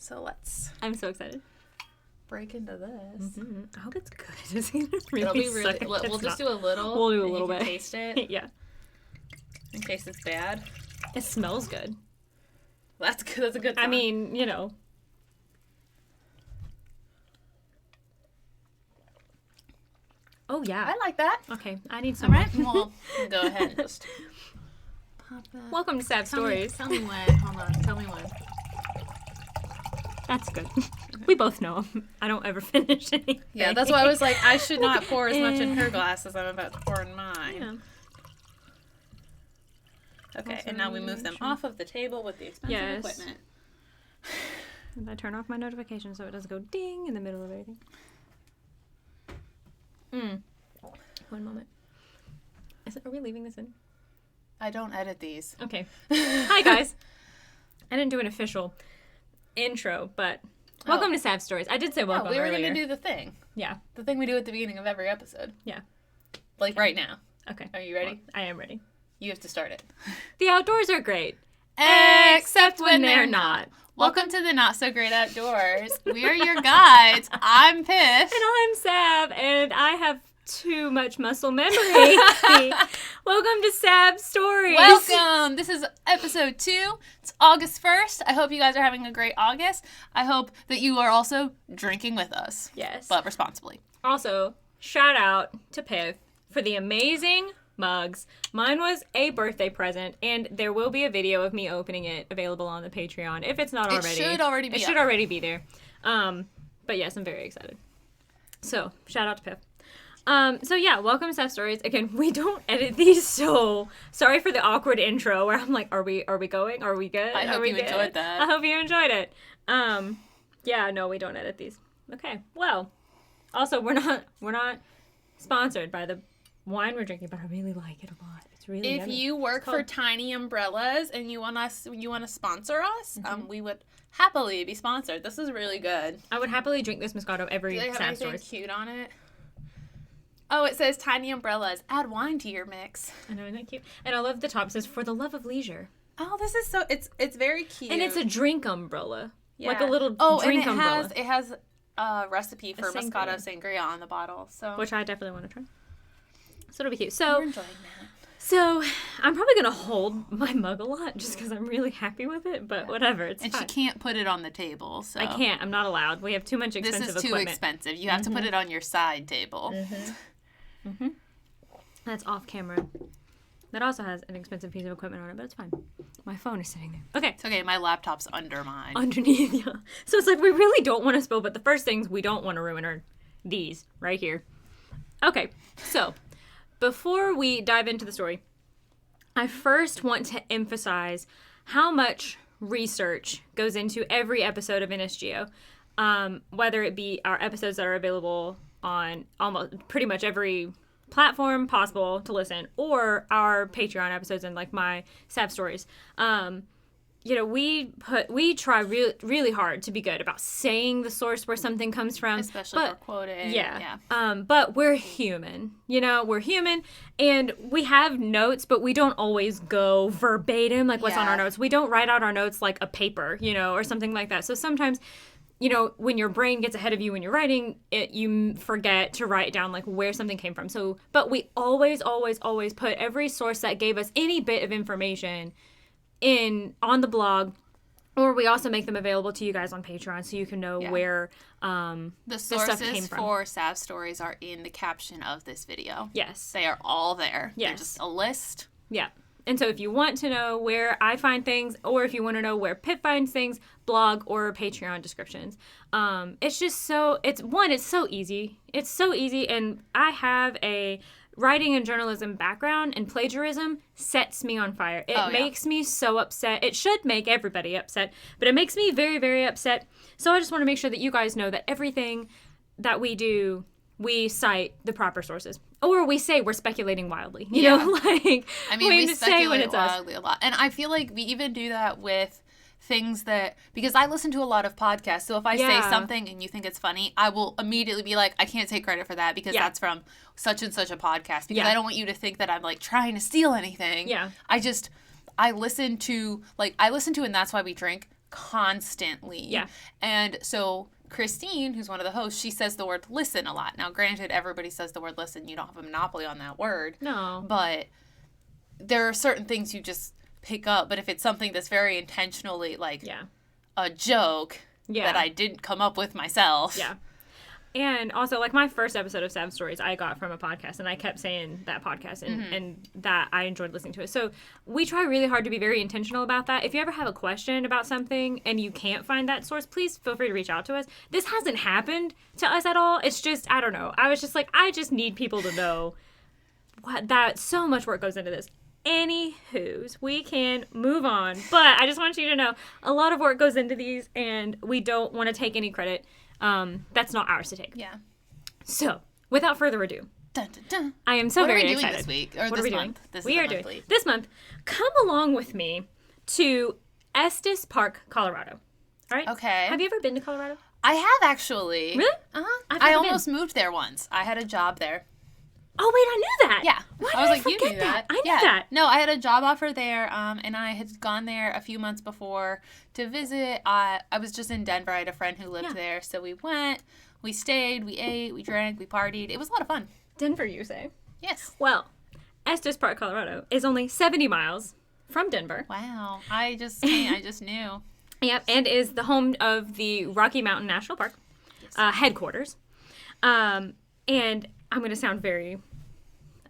So let's I'm so excited. break into this. Mm-hmm. I hope it's good. It's gonna really It'll be suck if we'll it's just not. do a little. We'll do a and little you can bit. Taste it Yeah. in case it's bad. It smells good. That's good. That's a good sign. I mean, you know. Oh, yeah. I like that. Okay, I need All some right. more. Well, go ahead and just pop that. Welcome to Sad Stories. Tell me when. Hold on. Tell me when. That's good. We both know 'em. I don't ever finish anything. Yeah, that's why I was like, I should not pour as much in her glass as I'm about to pour in mine. Yeah. Okay, Also and now we move them off of the table with the expensive equipment. And I turn off my notifications so it doesn't go ding in the middle of everything. One moment. Are we leaving this in? I don't edit these. Okay. Hi, guys. I didn't do an official intro, but welcome to Sad Stories. I did say welcome we were earlier. going to do the thing. Yeah. The thing we do at the beginning of every episode. Yeah. Like right now. Okay. Are you ready? Well, I am ready. You have to start it. The outdoors are great. Except when they're not. Welcome to the Not So Great Outdoors. We are your guides. I'm Piff. And I'm Sab, and I have too much muscle memory. Welcome to Sab Stories. Welcome. This is episode 2. It's August 1st. I hope you guys are having a great August. I hope that you are also drinking with us. Yes. But responsibly. Also, shout out to Piff for the amazing mugs. Mine was a birthday present, and there will be a video of me opening it available on the Patreon if it's not already. It should already be. It should already be there. But yes, I'm very excited. So, shout out to Piff. So yeah, welcome to Sad Stories. Again, we don't edit these, so sorry for the awkward intro where I'm like, are we going? Are we good? I hope you enjoyed that. I hope you enjoyed it. Yeah, no, we don't edit these. Okay. Well, also we're not sponsored by the wine we're drinking, but I really like it a lot. It's really If yummy. you work for Tiny Umbrellas and you want to sponsor us, we would happily be sponsored. This is really good. I would happily drink this Moscato every Do they have Sad anything Stories. cute on it? Oh, it says Tiny Umbrellas. Add wine to your mix. I know, isn't that cute? And I love the top. It says, for the love of leisure. Oh, this is so, it's very cute. And it's a drink umbrella. Yeah. Like a little drink and umbrella. it has a recipe for sangria. Moscato Sangria on the bottle. So Which I definitely want to try. So it'll be cute. So, we're enjoying that. so I'm probably going to hold my mug a lot just because I'm really happy with it. But whatever, it's And fine. she can't put it on the table. So I can't. I'm not allowed. We have too much This expensive is too equipment. expensive. You have to put it on your side table. That's off camera. That also has an expensive piece of equipment on it, but it's fine. My phone is sitting there. Okay. It's okay. My laptop's under mine. Underneath, yeah. So it's like we really don't want to spill, but the first things we don't want to ruin are these right here. Okay, so before we dive into the story, I first want to emphasize how much research goes into every episode of NSGO, whether it be our episodes that are available on almost pretty much every platform possible to listen, or our Patreon episodes and like my Sad Stories. We try really hard to be good about saying the source where something comes from, Especially for quoting. Yeah. But we're human. We're human, and we have notes, but we don't always go verbatim like what's on our notes. We don't write out our notes like a paper, or something like that. So sometimes, when your brain gets ahead of you when you're writing it, you forget to write down like where something came from. So, but we always put every source that gave us any bit of information on the blog, or we also make them available to you guys on Patreon so you can know where the stuff came sources from. for Sad Stories are in the caption of this video. Yes. They are all there. Yes. They're just a list. Yeah. And so if you want to know where I find things, or if you want to know where Pip finds things, blog or Patreon descriptions. It's just it's so easy. It's so easy, and I have a writing and journalism background, and plagiarism sets me on fire. It makes me so upset. It should make everybody upset, but it makes me very, very upset. So I just want to make sure that you guys know that everything that we do, we cite the proper sources. Or we say we're speculating wildly. You know, like, we speculate when it's wildly a lot. And I feel like we even do that with things because I listen to a lot of podcasts. So if I say something and you think it's funny, I will immediately be like, I can't take credit for that because that's from such and such a podcast. Because I don't want you to think that I'm like trying to steal anything. Yeah. I listen to And That's Why We Drink constantly. Yeah. And so Christine, who's one of the hosts, she says the word listen a lot. Now, granted, everybody says the word listen. You don't have a monopoly on that word. No. But there are certain things you just pick up. But if it's something that's very intentionally, like a joke that I didn't come up with myself. Yeah. And also, like, my first episode of Sad Stories, I got from a podcast, and I kept saying that podcast, and that I enjoyed listening to it. So we try really hard to be very intentional about that. If you ever have a question about something and you can't find that source, please feel free to reach out to us. This hasn't happened to us at all. It's just, I don't know. I was just like, I just need people to know that so much work goes into this. Anywho's, we can move on. But I just want you to know, a lot of work goes into these, and we don't want to take any credit. That's not ours to take. Yeah. So, without further ado, dun, dun, dun. I am so very excited. What are we doing this week? Or this month? We are doing this month. Come along with me to Estes Park, Colorado. All right? Okay. Have you ever been to Colorado? I have, actually. Really? Uh-huh. I almost moved there once. I had a job there. Oh, wait, I knew that. Yeah. Why I was like, forget you knew that. I knew that. No, I had a job offer there, and I had gone there a few months before to visit. I was just in Denver. I had a friend who lived there, so we went, we stayed, we ate, we drank, we partied. It was a lot of fun. Denver, you say? Yes. Well, Estes Park, Colorado is only 70 miles from Denver. Wow. I just knew. Yep, and is the home of the Rocky Mountain National Park headquarters. And I'm going to sound very,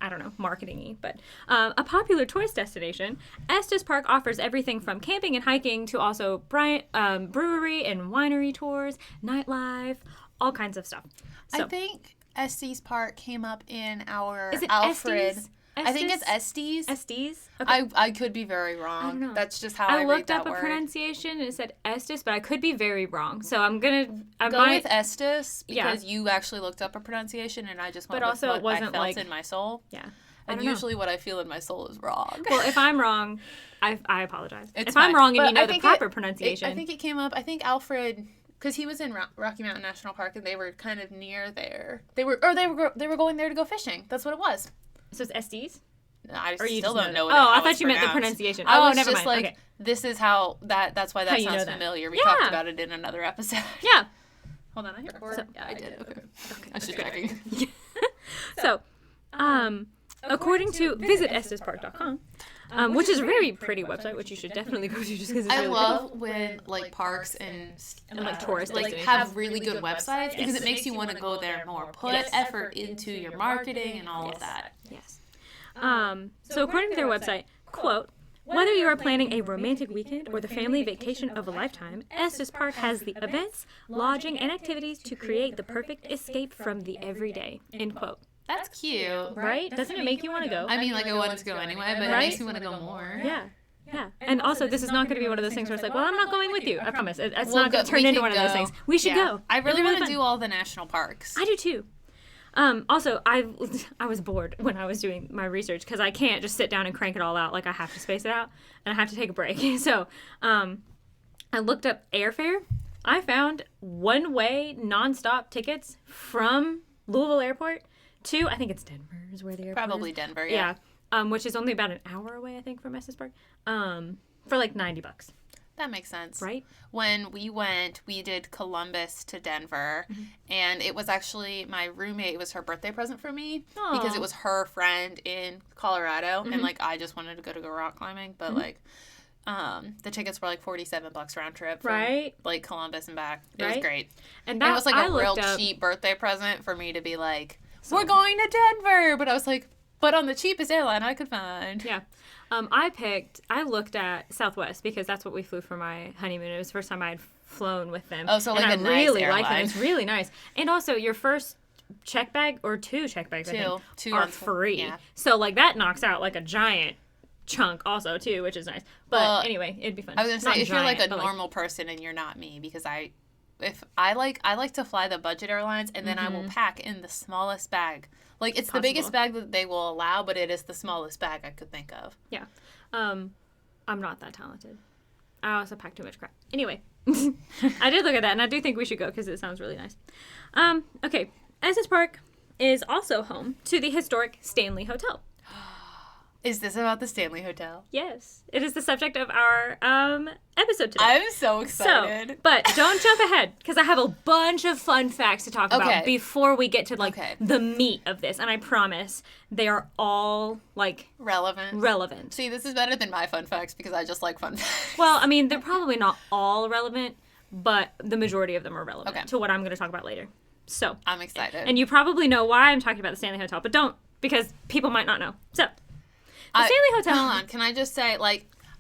I don't know, marketing-y, but a popular tourist destination, Estes Park offers everything from camping and hiking to also brewery and winery tours, nightlife, all kinds of stuff. So, I think Estes Park came up in our is it Alfred. Estes? I think it's Estes. Estes? Okay. I could be very wrong. I don't know. That's just how I read looked that up word. a pronunciation and it said Estes, but I could be very wrong. So I'm gonna go with Estes because you actually looked up a pronunciation and I just went with what I felt in my soul. Yeah. And usually what I feel in my soul is wrong. Well, if I'm wrong, I apologize. It's if fine. I'm wrong and But you know the proper pronunciation. I think it came up. I think Alfred, because he was in Rocky Mountain National Park and they were kind of near there. They were going there to go fishing. That's what it was. So it's Estes? I still don't know what I thought you meant the pronunciation. I was never just mind. like, this is how that's why that sounds familiar. We talked about it in another episode. Yeah. Hold on, I hit record. Yeah, I did. Okay. I was just checking. So, according to visitestespark.com, which is a very pretty website, which you should definitely go to just because it's really I love when like parks and like tourist have really good websites because it makes you want to go there more. Put effort into your marketing and all of that. Yes. So according to their website, quote, whether you are planning a romantic weekend or the family vacation of a lifetime, Estes Park has the events, lodging, and activities to create the perfect escape from the everyday, end quote. That's cute. Right? Doesn't it make you want to go? I mean, like, I wanted to go anyway, but it makes me want to go more. Yeah. Yeah. And also, this is not going to be one of those things where it's like, well, I'm not going with you. I promise. It's not going to turn into one of those things. We should go. I really want to do all the national parks. I do too. Also, I was bored when I was doing my research because I can't just sit down and crank it all out. Like, I have to space it out and I have to take a break. So, I looked up airfare. I found one-way nonstop tickets from Louisville Airport to, I think it's Denver is where the airport Probably is. Denver, yeah. Which is only about an hour away, I think, from Estes Park. For like $90. That makes sense. Right? When we went, we did Columbus to Denver, and it was actually my roommate. It was her birthday present for me because it was her friend in Colorado, and like I just wanted to go rock climbing, but like the tickets were like $47 round trip from like Columbus and back. It was great, and it was like a real cheap birthday present for me to be like, we're going to Denver, but I was like, but on the cheapest airline I could find. Yeah. I looked at Southwest because that's what we flew for my honeymoon. It was the first time I had flown with them. Oh, so like and a nice really airline. liked them. It's really nice. And also, your first check bag or two check bags, I think, are free. Yeah. So, like, that knocks out, like, a giant chunk also, too, which is nice. But anyway, it'd be fun. I was going to say, if you're, like, a normal person and you're not me, because I like to fly the budget airlines, and then I will pack in the smallest bag. Like, it's the biggest bag that they will allow, but it is the smallest bag I could think of. Yeah. I'm not that talented. I also pack too much crap. Anyway, I did look at that, and I do think we should go because it sounds really nice. Okay. Estes Park is also home to the historic Stanley Hotel. Is this about the Stanley Hotel? Yes. It is the subject of our episode today. I'm so excited. So, but don't jump ahead, because I have a bunch of fun facts to talk about before we get to, the meat of this. And I promise they are all, relevant. See, this is better than my fun facts, because I just like fun facts. Well, I mean, they're probably not all relevant, but the majority of them are relevant to what I'm going to talk about later. So. I'm excited. And you probably know why I'm talking about the Stanley Hotel, but don't, because people might not know. So. The Stanley Hotel. Hold on. Can I just say,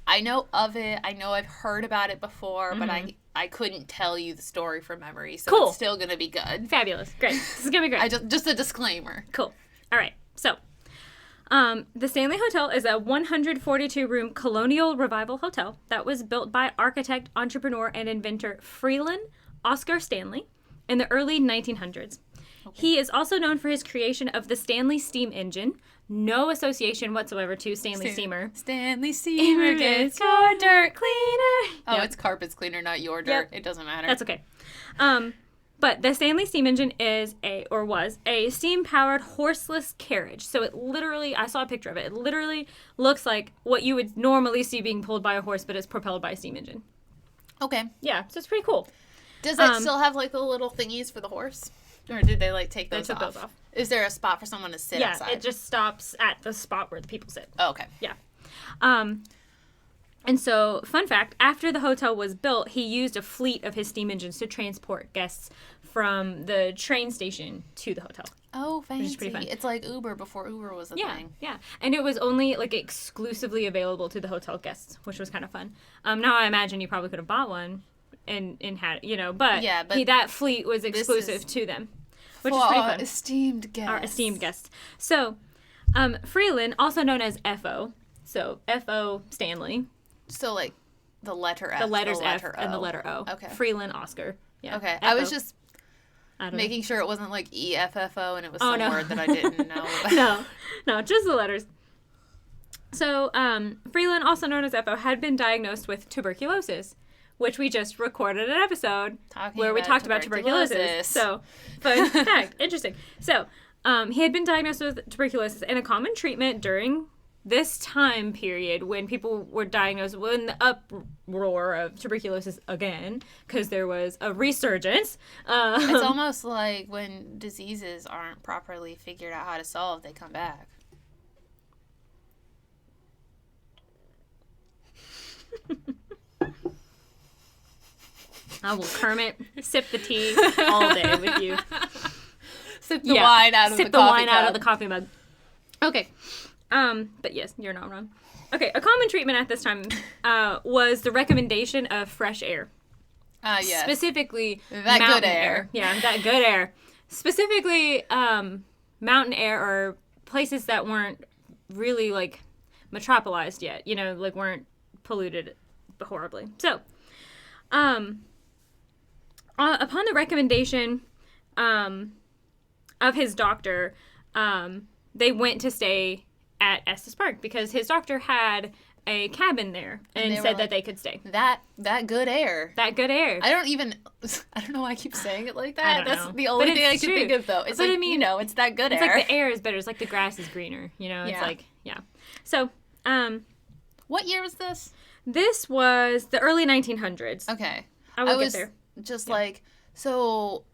I know of it. I know I've heard about it before, but I couldn't tell you the story from memory, so it's still going to be good. Fabulous. Great. This is going to be great. Just a disclaimer. Cool. All right. So, the Stanley Hotel is a 142-room colonial revival hotel that was built by architect, entrepreneur, and inventor Freeland Oscar Stanley in the early 1900s. Okay. He is also known for his creation of the Stanley steam engine. No association whatsoever to Stanley Steamer. Stanley Steamer gets your dirt cleaner. Oh, it's carpets cleaner, not your dirt. Yep. It doesn't matter. That's okay. But the Stanley steam engine was a steam-powered horseless carriage. So it literally, I saw a picture of it. It literally looks like what you would normally see being pulled by a horse, but it's propelled by a steam engine. Okay. Yeah, so it's pretty cool. Does it still have the little thingies for the horse? Or did they take those off? They took those off. Is there a spot for someone to sit outside? Yeah, it just stops at the spot where the people sit. Oh, okay. Yeah. And so, fun fact, after the hotel was built, he used a fleet of his steam engines to transport guests from the train station to the hotel. Oh, fancy. Which is pretty fun. It's like Uber before Uber was a thing. Yeah. And it was only exclusively available to the hotel guests, which was kind of fun. Now I imagine you probably could have bought one and had, but that fleet was exclusive to them. Which is pretty fun. Esteemed guests. Our esteemed guests. So, Freeland, also known as F.O., so F.O. Stanley. So, the letter F. The letters F O. And the letter O. Okay. Freeland Oscar. Yeah. Okay. F-O. I was just making sure it wasn't EFFO and it was some word that I didn't know about. No, just the letters. So, Freeland, also known as F.O., had been diagnosed with tuberculosis, which we just recorded an episode where we talked about tuberculosis. So, fun fact. Interesting. So, he had been diagnosed with tuberculosis, and a common treatment during this time period when people were diagnosed, when the uproar of tuberculosis again, because there was a resurgence. It's almost like when diseases aren't properly figured out how to solve, they come back. I will Kermit sip the tea all day with you. Sip the wine out of the coffee cup. Sip the wine out of the coffee mug. Okay. But yes, you're not wrong. Okay, a common treatment at this time was the recommendation of fresh air. Yes. Specifically, that good air. Yeah, that good air. Specifically, mountain air or places that weren't really metropolized yet. Weren't polluted horribly. So, upon the recommendation of his doctor, they went to stay at Estes Park because his doctor had a cabin there and said that they could stay. That good air. That good air. I don't know why I keep saying it like that. That's the only thing I can think of, though. It's it's that good air. It's like the air is better. It's like the grass is greener. It's So, what year was this? This was the early 1900s. Okay. I will get there. Just so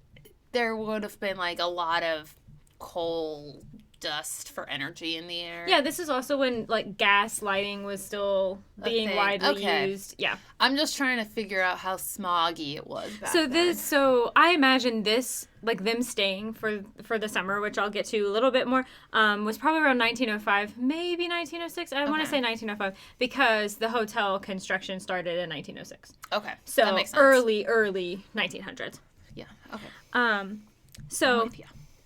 there would have been a lot of coal dust for energy in the air. Yeah, this is also when gas lighting was still being widely used. Yeah. I'm just trying to figure out how smoggy it was back then. So I imagine this, them staying for the summer, which I'll get to a little bit more, was probably around 1905, maybe 1906. I want to say 1905 because the hotel construction started in 1906. Okay. So that makes sense. early 1900s. Yeah. Okay. So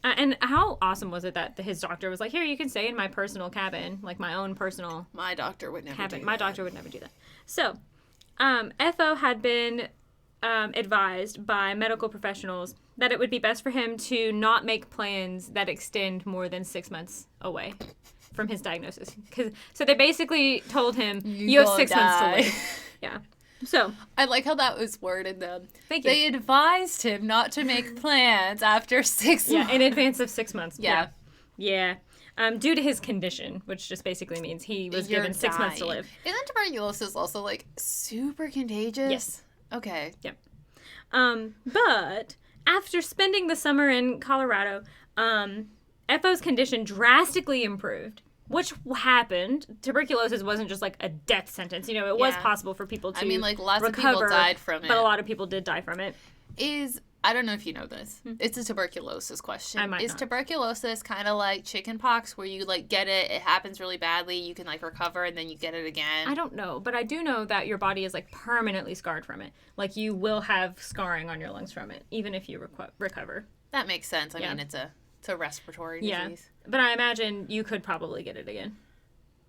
and how awesome was it that his doctor was like, here, you can stay in my personal cabin, my own personal My doctor would never cabin. do that. My doctor would never do that. So, F.O. had been advised by medical professionals that it would be best for him to not make plans that extend more than 6 months away from his diagnosis. So they basically told him, you have 6 months to live. Yeah. So I like how that was worded, though. Thank you. They advised him not to make plans after 6 months. Yeah, in advance of 6 months. Yeah. Yeah. due to his condition, which just basically means he was given 6 months to live. Isn't tuberculosis also, like, super contagious? Yes. Okay. Yep. But after spending the summer in Colorado, FO's condition drastically improved. Which happened. Tuberculosis wasn't just like a death sentence. It was possible for people to lots recover, of people died from it. But a lot of people did die from it. I don't know if you know this. It's a tuberculosis question. I might Is not. Tuberculosis kind of like chicken pox where you, like, get it, it happens really badly, you can, like, recover, and then you get it again? I don't know, but I do know that your body is, like, permanently scarred from it. Like, you will have scarring on your lungs from it, even if you recover. That makes sense. I mean, it's a respiratory disease. Yeah, but I imagine you could probably get it again.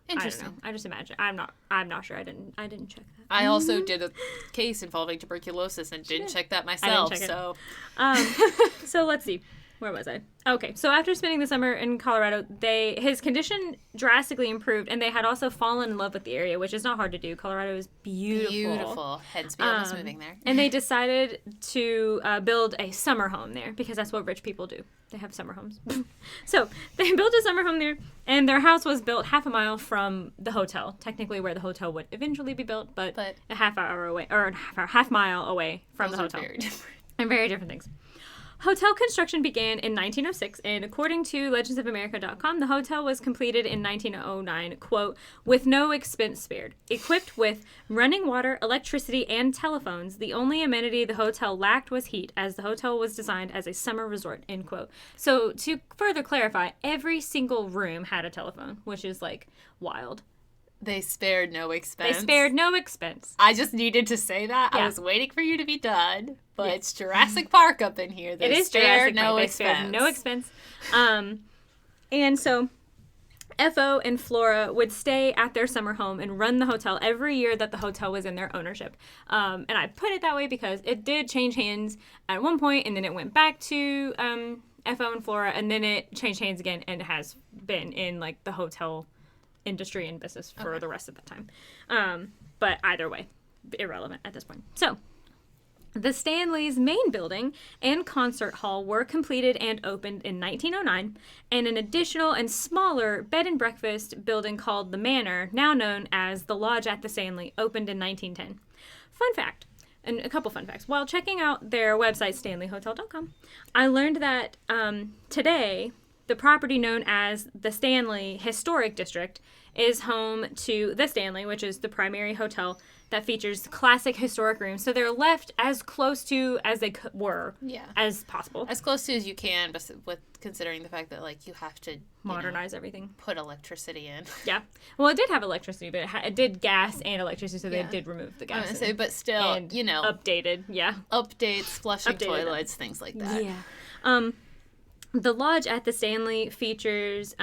Interesting. I don't know. I just imagine. I'm not sure. I didn't check that. I also did a case involving tuberculosis and didn't check that myself. check it. So, So let's see. Where was I? Okay, so after spending the summer in Colorado, his condition drastically improved, and they had also fallen in love with the area, which is not hard to do. Colorado is beautiful. Hence, Beahm is moving there. And they decided to build a summer home there, because that's what rich people do. They have summer homes. So they built a summer home there, and their house was built half a mile from the hotel, technically where the hotel would eventually be built, but a half mile away from the hotel. Very different. And very different things. Hotel construction began in 1906, and according to legendsofamerica.com, the hotel was completed in 1909, quote, with no expense spared. Equipped with running water, electricity, and telephones, the only amenity the hotel lacked was heat, as the hotel was designed as a summer resort, end quote. So to further clarify, every single room had a telephone, which is, like, wild. They spared no expense. I just needed to say that. Yeah. I was waiting for you to be done, but it's Jurassic Park up in here. They spared no expense. And so FO and Flora would stay at their summer home and run the hotel every year that the hotel was in their ownership. And I put it that way because it did change hands at one point, and then it went back to FO and Flora, and then it changed hands again and has been in, like, the hotel industry and business for the rest of the time. But either way, irrelevant at this point. So the Stanley's main building and concert hall were completed and opened in 1909, and an additional and smaller bed and breakfast building called the Manor, now known as the Lodge at the Stanley, opened in 1910. Fun fact, and a couple fun facts. While checking out their website, stanleyhotel.com, I learned that today the property known as the Stanley Historic District is home to the Stanley, which is the primary hotel that features classic historic rooms. So they're left as close to as they were as possible. As close to as you can, but with considering the fact that, like, you have to modernize everything. Put electricity in. Yeah. Well, it did have electricity, but it did gas and electricity, so they did remove the gas. I was gonna say, but still, and updated. Yeah. Updates, flushing toilets, things like that. Yeah. The Lodge at the Stanley features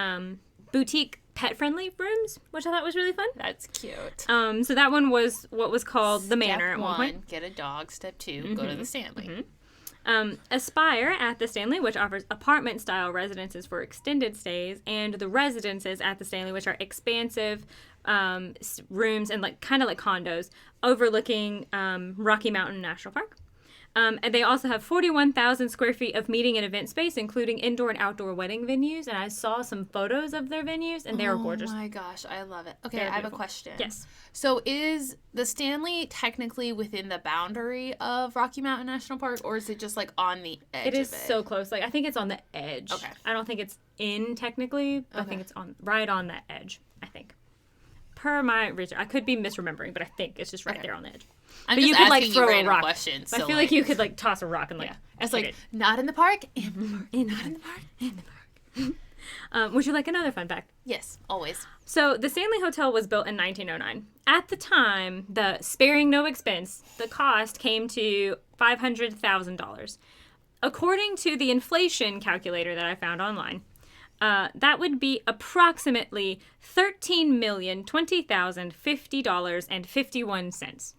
boutique pet-friendly rooms, which I thought was really fun. That's cute. So that one was what was called the Manor at one point. Get a dog. Step 2, go to the Stanley. Aspire at the Stanley, which offers apartment-style residences for extended stays, and the residences at the Stanley, which are expansive rooms and kind of like condos overlooking Rocky Mountain National Park. And they also have 41,000 square feet of meeting and event space, including indoor and outdoor wedding venues. And I saw some photos of their venues, and they are gorgeous. Oh my gosh, I love it. Okay, I have a question. Yes. So is the Stanley technically within the boundary of Rocky Mountain National Park, or is it just, like, on the edge of it? It is so close. Like, I think it's on the edge. Okay. I don't think it's in technically. I think it's right on that edge, I think. Per my research. I could be misremembering, but I think it's just right there on the edge. I'm but just you could, asking throw random a rock. questions. I feel like you could, toss a rock and, it's like, not in the park, in the park, not in the park, in the park. Would you like another fun fact? Yes, always. So the Stanley Hotel was built in 1909. At the time, sparing no expense, the cost came to $500,000. According to the inflation calculator that I found online, that would be approximately $13,020,050.51.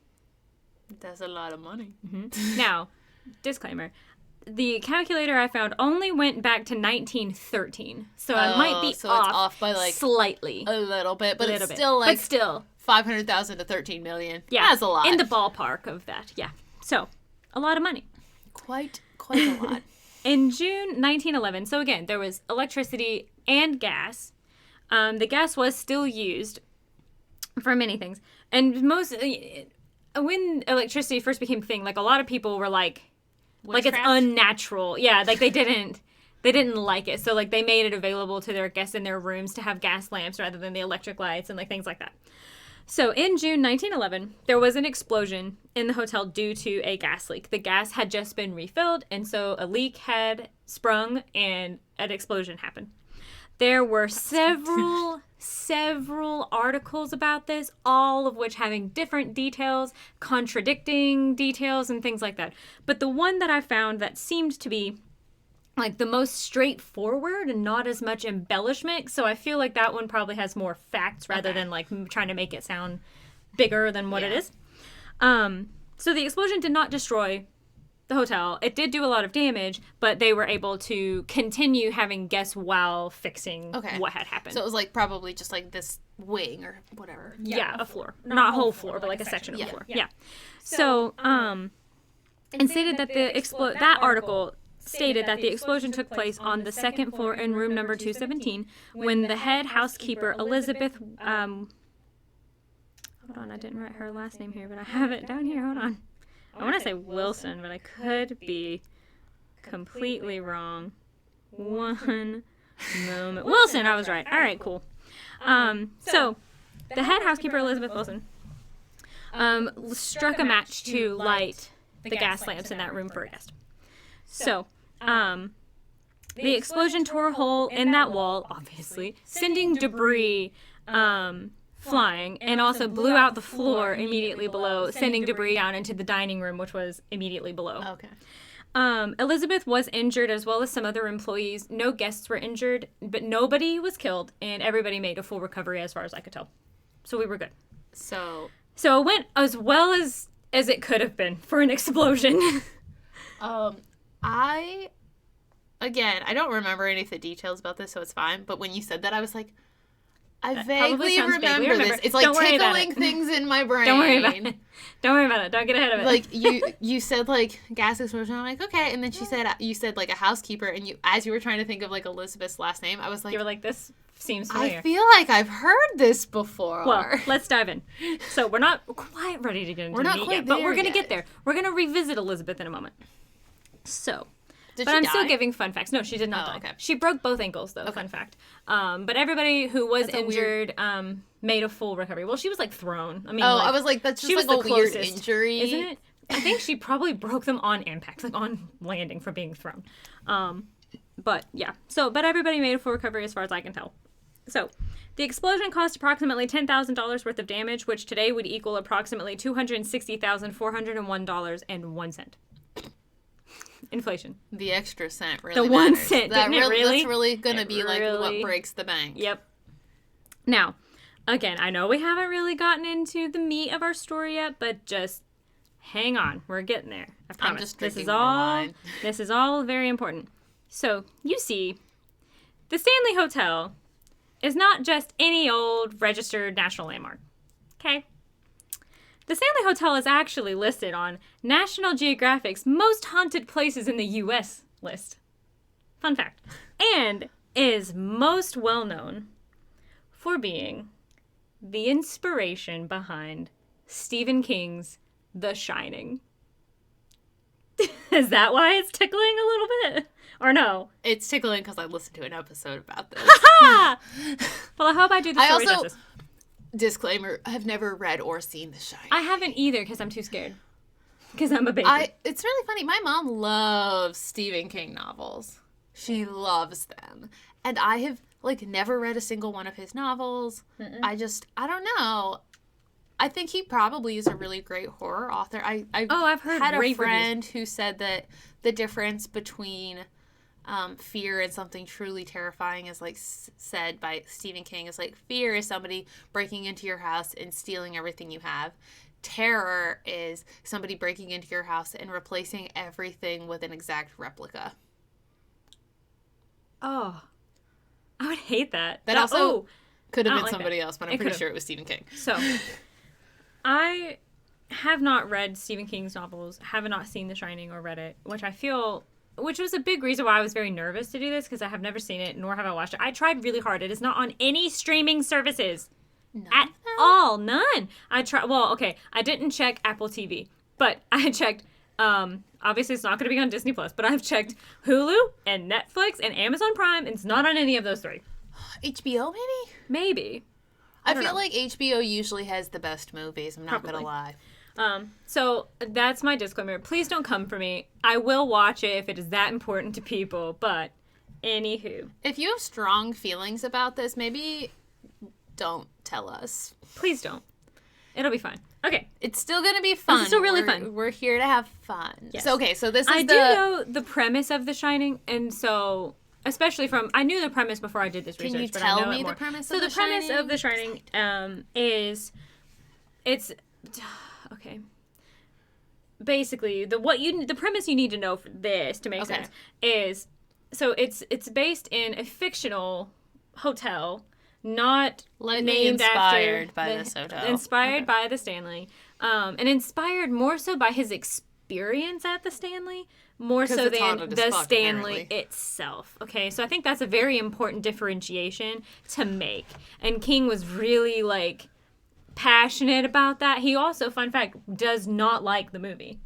That's a lot of money. Mm-hmm. Now, disclaimer. The calculator I found only went back to 1913. So I might be off by slightly. A little bit, but it's still like 500,000 to 13 million. Yeah. That's a lot. In the ballpark of that. Yeah. So, a lot of money. Quite a lot. In June 1911, so again, there was electricity and gas The gas was still used for many things. And when electricity first became a thing, like a lot of people were like it's unnatural. Yeah, like they didn't like it. So like they made it available to their guests in their rooms to have gas lamps rather than the electric lights and like things like that. So in June 1911, there was an explosion in the hotel due to a gas leak. The gas had just been refilled, and so a leak had sprung and an explosion happened. There were several articles about this, all of which having different details, contradicting details, and things like that. But the one that I found that seemed to be like the most straightforward and not as much embellishment, so I feel like that one probably has more facts rather than like trying to make it sound bigger than what it is. So the explosion did not destroy the hotel. It did do a lot of damage, but they were able to continue having guests while fixing what had happened. So it was like probably just like this wing or whatever. Yeah, a floor. Not a whole floor, but like a section of the floor. Yeah. So, and stated that that article stated that the explosion took place on the second floor in room number 217 when the head housekeeper, Elizabeth, hold on, I didn't write her last name here, but I have it down here. Hold on. I want to say Wilson, but I could be completely wrong. One moment. Wilson, I was right. All right, cool. So the head housekeeper, Elizabeth Wilson, struck a match to light the gas lamps in that room for a guest. So, the explosion tore a hole in that wall, obviously, sending debris flying, and also blew out the floor immediately below, sending debris down into the dining room, which was immediately below. Okay. Elizabeth was injured as well as some other employees. No guests were injured, but nobody was killed, and everybody made a full recovery as far as I could tell. So we were good. So it went as well as it could have been for an explosion. I don't remember any of the details about this, so it's fine. But when you said that, I was like, I vaguely remember this. It's like tickling things in my brain. Don't worry about it. Don't worry about it. Don't get ahead of it. Like you said like gas explosion. I'm like, okay. And then you said like a housekeeper, and as you were trying to think of like Elizabeth's last name, I was like, you were like, this seems familiar. I feel like I've heard this before. Well, let's dive in. So we're not quite ready to get into the meat yet, but we're gonna get there. We're gonna revisit Elizabeth in a moment. So. But I'm still giving fun facts. No, she did not die. Okay. She broke both ankles, though. Okay. Fun fact. But everybody who was injured made a full recovery. Well, she was like thrown. I mean, I was like, that's just like a weird injury, isn't it? I think she probably broke them on impact, like on landing from being thrown. But yeah. But everybody made a full recovery as far as I can tell. So, the explosion caused approximately $10,000 worth of damage, which today would equal approximately $260,401.01. Inflation. The extra cent really The 1 matters. cent, That's really going to be like what breaks the bank. Yep. Now, again, I know we haven't really gotten into the meat of our story yet, but just hang on. We're getting there. I promise. I'm just drinking more wine. This is all very important. So, you see, the Stanley Hotel is not just any old registered national landmark. Okay? The Stanley Hotel is actually listed on National Geographic's Most Haunted Places in the U.S. list. Fun fact. And is most well known for being the inspiration behind Stephen King's The Shining. Is that why it's tickling a little bit? Or no? It's tickling because I listened to an episode about this. Ha! Well, I hope I do the story justice. Disclaimer, I've never read or seen The Shining. I haven't either because I'm too scared. Because I'm a baby. It's really funny. My mom loves Stephen King novels. She loves them. And I have, never read a single one of his novels. Mm-mm. I don't know. I think he probably is a really great horror author. I've heard had a friend who said that the difference between fear and something truly terrifying is said by Stephen King is fear is somebody breaking into your house and stealing everything you have. Terror is somebody breaking into your house and replacing everything with an exact replica. Oh, I would hate that. That also could have been somebody else, but I'm pretty sure it was Stephen King. So, I have not read Stephen King's novels, have not seen The Shining or read it, which I feel which was a big reason why I was very nervous to do this, because I have never seen it, nor have I watched it. I tried really hard. It is not on any streaming services. None at all. None. I tried. Well, okay. I didn't check Apple TV, but I checked. Obviously, it's not going to be on Disney Plus, but I've checked Hulu and Netflix and Amazon Prime, and it's not on any of those three. HBO, maybe? Maybe. I feel like HBO usually has the best movies. I'm not going to lie. So that's my disclaimer. Please don't come for me. I will watch it if it is that important to people, but anywho. If you have strong feelings about this, maybe don't tell us. Please don't. It'll be fine. Okay. It's still going to be fun. It's still really fun. We're here to have fun. Yes. So, okay, so this is I do know the premise of The Shining, and so, especially from, I knew the premise before I did this research. Can you tell me the premise of The Shining? So the premise of The Shining is, it's, okay. Basically, the premise you need to know for this to make sense is, so it's based in a fictional hotel, not named inspired by this hotel. Inspired by the Stanley. And inspired more so by his experience at the Stanley, more so than the Stanley itself. Okay, so I think that's a very important differentiation to make. And King was really, like, passionate about that. He also, fun fact, does not like the movie.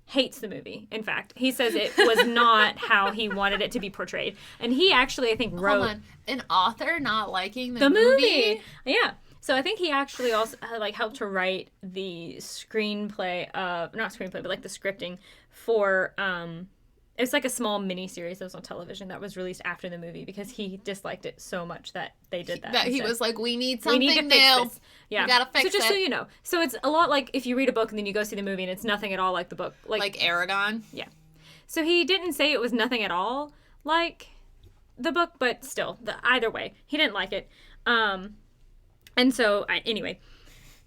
Hates the movie, in fact. He says it was not how he wanted it to be portrayed. And he actually, I think, wrote... Hold on. An author not liking the movie? Yeah. So I think he actually also, like, helped to write the screenplay of... Not screenplay, but, like, the scripting for... It's like a small mini-series that was on television that was released after the movie because he disliked it so much that they did that. He was like, we need something new. Yeah. We gotta fix it. So just so you know. So it's a lot like if you read a book and then you go see the movie and it's nothing at all like the book. Like Aragon? Yeah. So he didn't say it was nothing at all like the book, but still, either way, he didn't like it. And so, anyway.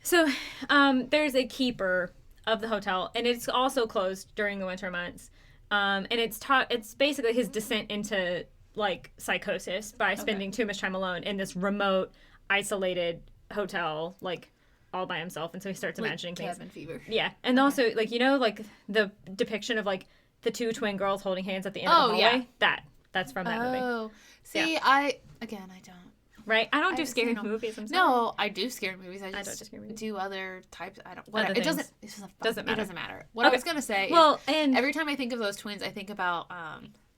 So there's a keeper of the hotel, and it's also closed during the winter months. And it's basically his descent into, like, psychosis by spending too much time alone in this remote, isolated hotel, like, all by himself. And so he starts imagining things. Cabin fever. Yeah. And also, like, you know, like, the depiction of, like, the two twin girls holding hands at the end of the hallway? Yeah. That's from that movie. Oh. See, I don't. Right? I don't do scary movies. I'm sorry. No, I do scary movies. I just do scary movies. do other types. I don't. Whatever. It doesn't matter. It doesn't matter. What I was gonna say. And every time I think of those twins, I think about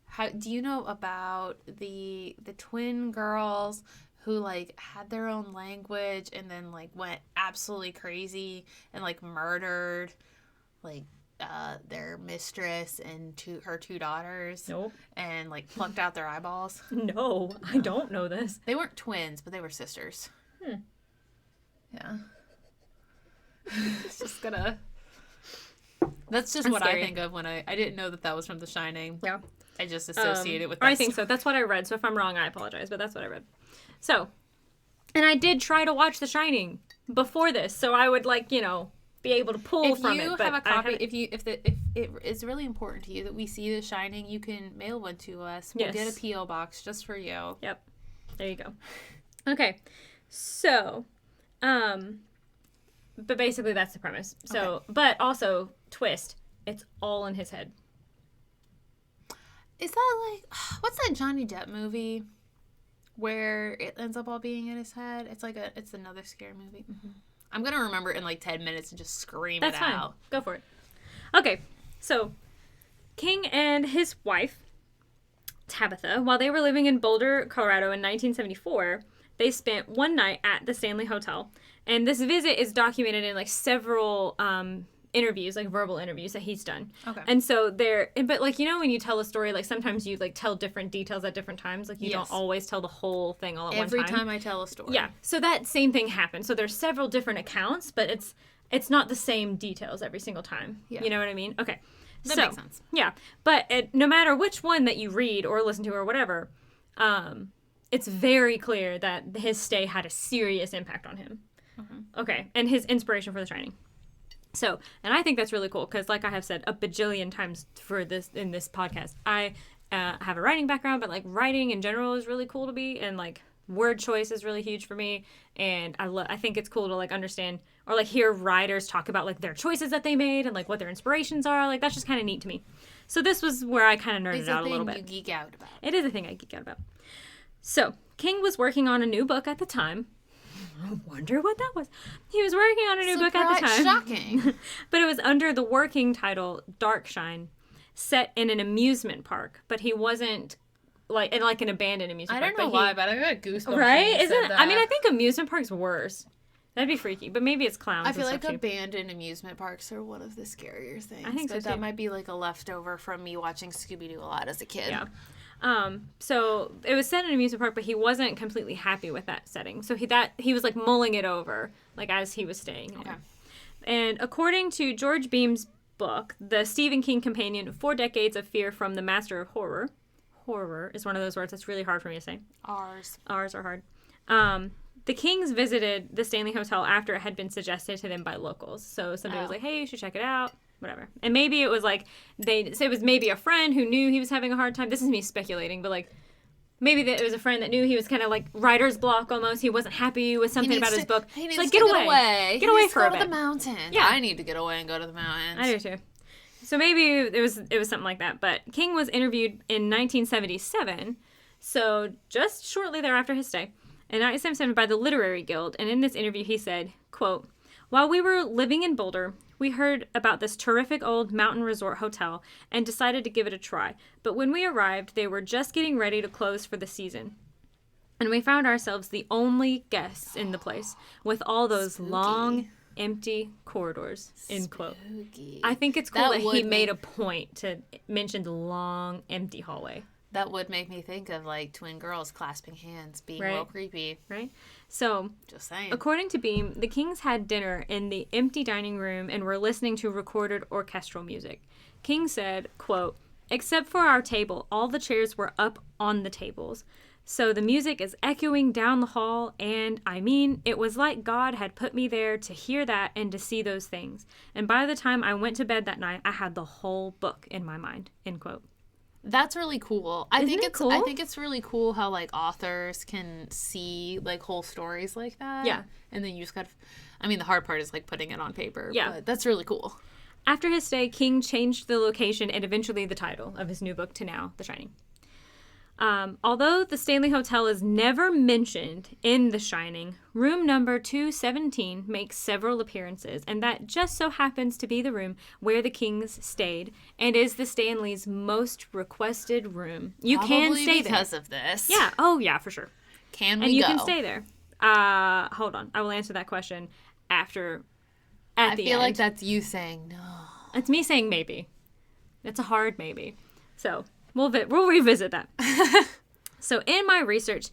how do you know about the twin girls who like had their own language and then like went absolutely crazy and like murdered like their mistress and her two daughters. Nope. And like plucked out their eyeballs. No, I don't know this. They weren't twins, but they were sisters. Yeah. It's just gonna. That's just what scary. I think of when I didn't know that was from The Shining. Yeah. I just associate it with. I think so. That's what I read. So if I'm wrong, I apologize, but that's what I read. So, and I did try to watch The Shining before this, so I would like be able to pull from it. If you have a copy, if it is really important to you that we see The Shining, you can mail one to us. We'll get a P.O. box just for you. Yep. There you go. Okay. So, but basically that's the premise. So, but also twist. It's all in his head. Is that like what's that Johnny Depp movie where it ends up all being in his head? It's another scary movie. Mm-hmm. I'm going to remember it in like 10 minutes and just scream That's it fine. out. Go for it. Okay, so King and his wife, Tabitha, while they were living in Boulder, Colorado in 1974, they spent one night at the Stanley Hotel. And this visit is documented in like several interviews, like verbal interviews that he's done. Okay. And so but like, when you tell a story, like sometimes you like tell different details at different times. Like you don't always tell the whole thing all at one time. Every time I tell a story. Yeah. So that same thing happened. So there's several different accounts, but it's not the same details every single time. Yeah. You know what I mean? Okay. That makes sense. Yeah. But no matter which one that you read or listen to or whatever, it's very clear that his stay had a serious impact on him. Mm-hmm. Okay. And his inspiration for The Shining. So, and I think that's really cool because, like I have said a bajillion times in this podcast, I have a writing background, but like writing in general is really cool to me, and like word choice is really huge for me, and I think it's cool to like understand or like hear writers talk about like their choices that they made and like what their inspirations are. Like that's just kind of neat to me. So this was where I kind of nerded out a little bit. It's a thing you geek out about. It is a thing I geek out about. So, King was working on a new book at the time. I wonder what that was. He was working on a new book at the time. Shocking. But it was under the working title Darkshine, set in an amusement park. But he wasn't like an abandoned amusement park. I don't know why, but I got goosebumps. Right? Isn't it? I mean, I think amusement parks worse. That'd be freaky, but maybe it's clowns. I feel like abandoned amusement parks are one of the scarier things. I think so, too. That might be like a leftover from me watching Scooby-Doo a lot as a kid. Yeah. So it was set in an amusement park, but he wasn't completely happy with that setting. So he was like mulling it over, like as he was staying there. Okay. And according to George Beam's book, The Stephen King Companion, 4 Decades of Fear from the Master of Horror. Horror is one of those words that's really hard for me to say. R's are hard. The Kings visited the Stanley Hotel after it had been suggested to them by locals. So somebody was like, hey, you should check it out. Whatever. And maybe it was like, it was maybe a friend who knew he was having a hard time. This is me speculating, but like, maybe it was a friend that knew he was kind of like writer's block almost. He wasn't happy with something about his book. He needs like, to get away. Get away for a bit. Go to the mountains. Yeah. I need to get away and go to the mountains. I do too. So maybe it was something like that. But King was interviewed in 1977, so just shortly thereafter his stay, in 1977 by the Literary Guild. And in this interview he said, quote, while we were living in Boulder, we heard about this terrific old mountain resort hotel and decided to give it a try. But when we arrived, they were just getting ready to close for the season. And we found ourselves the only guests in the place, with all those long, empty corridors, end quote. I think it's cool that he made a point to mention the long, empty hallway. That would make me think of, like, twin girls clasping hands, being real creepy. Right? So, just saying. According to Beahm, the Kings had dinner in the empty dining room and were listening to recorded orchestral music. King said, quote, except for our table, all the chairs were up on the tables. So the music is echoing down the hall, and, I mean, it was like God had put me there to hear that and to see those things. And by the time I went to bed that night, I had the whole book in my mind, end quote. That's really cool. I think it's really cool how like authors can see like whole stories like that. Yeah. And then you just the hard part is like putting it on paper. Yeah. But that's really cool. After his stay, King changed the location and eventually the title of his new book to now The Shining. Although the Stanley Hotel is never mentioned in The Shining, room number 217 makes several appearances, and that just so happens to be the room where the Kings stayed, and is the Stanleys' most requested room. You can stay there. Because of this. Yeah. Oh, yeah, for sure. Can we go? And you can stay there. Hold on. I will answer that question at the end. I feel like that's you saying no. It's me saying maybe. It's a hard maybe. So... We'll revisit that. So in my research,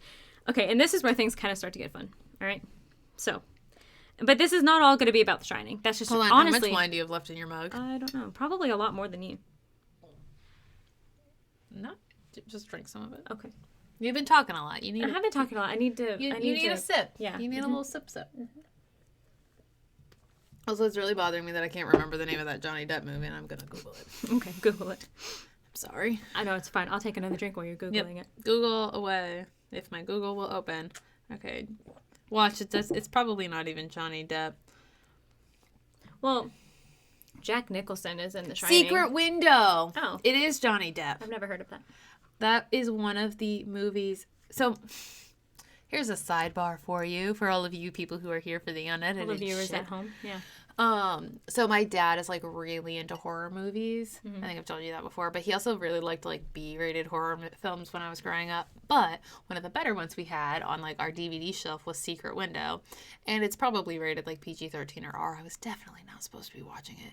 okay, and this is where things kind of start to get fun, all right? So, but this is not all going to be about The Shining. That's just, honestly... How much wine do you have left in your mug? I don't know. Probably a lot more than you. No, just drink some of it. Okay. You've been talking a lot. I have been talking a lot. I need to... You need a sip. Yeah. You need a little sip. Mm-hmm. Also, it's really bothering me that I can't remember the name of that Johnny Depp movie, and I'm going to Google it. Okay, Google it. Sorry. I know, it's fine. I'll take another drink while you're Googling it. Google away. If my Google will open. Okay. Watch it. It's probably not even Johnny Depp. Well, Jack Nicholson is in The Shining. Secret Window. Oh. It is Johnny Depp. I've never heard of that. That is one of the movies. So, here's a sidebar for you, for all of you people who are here for the unedited all the viewers shit. At home. Yeah. So my dad is like really into horror movies. Mm-hmm. I think I've told you that before, but he also really liked like B-rated horror films when I was growing up. But one of the better ones we had on like our DVD shelf was Secret Window, and it's probably rated like PG-13 or R. I was definitely not supposed to be watching it.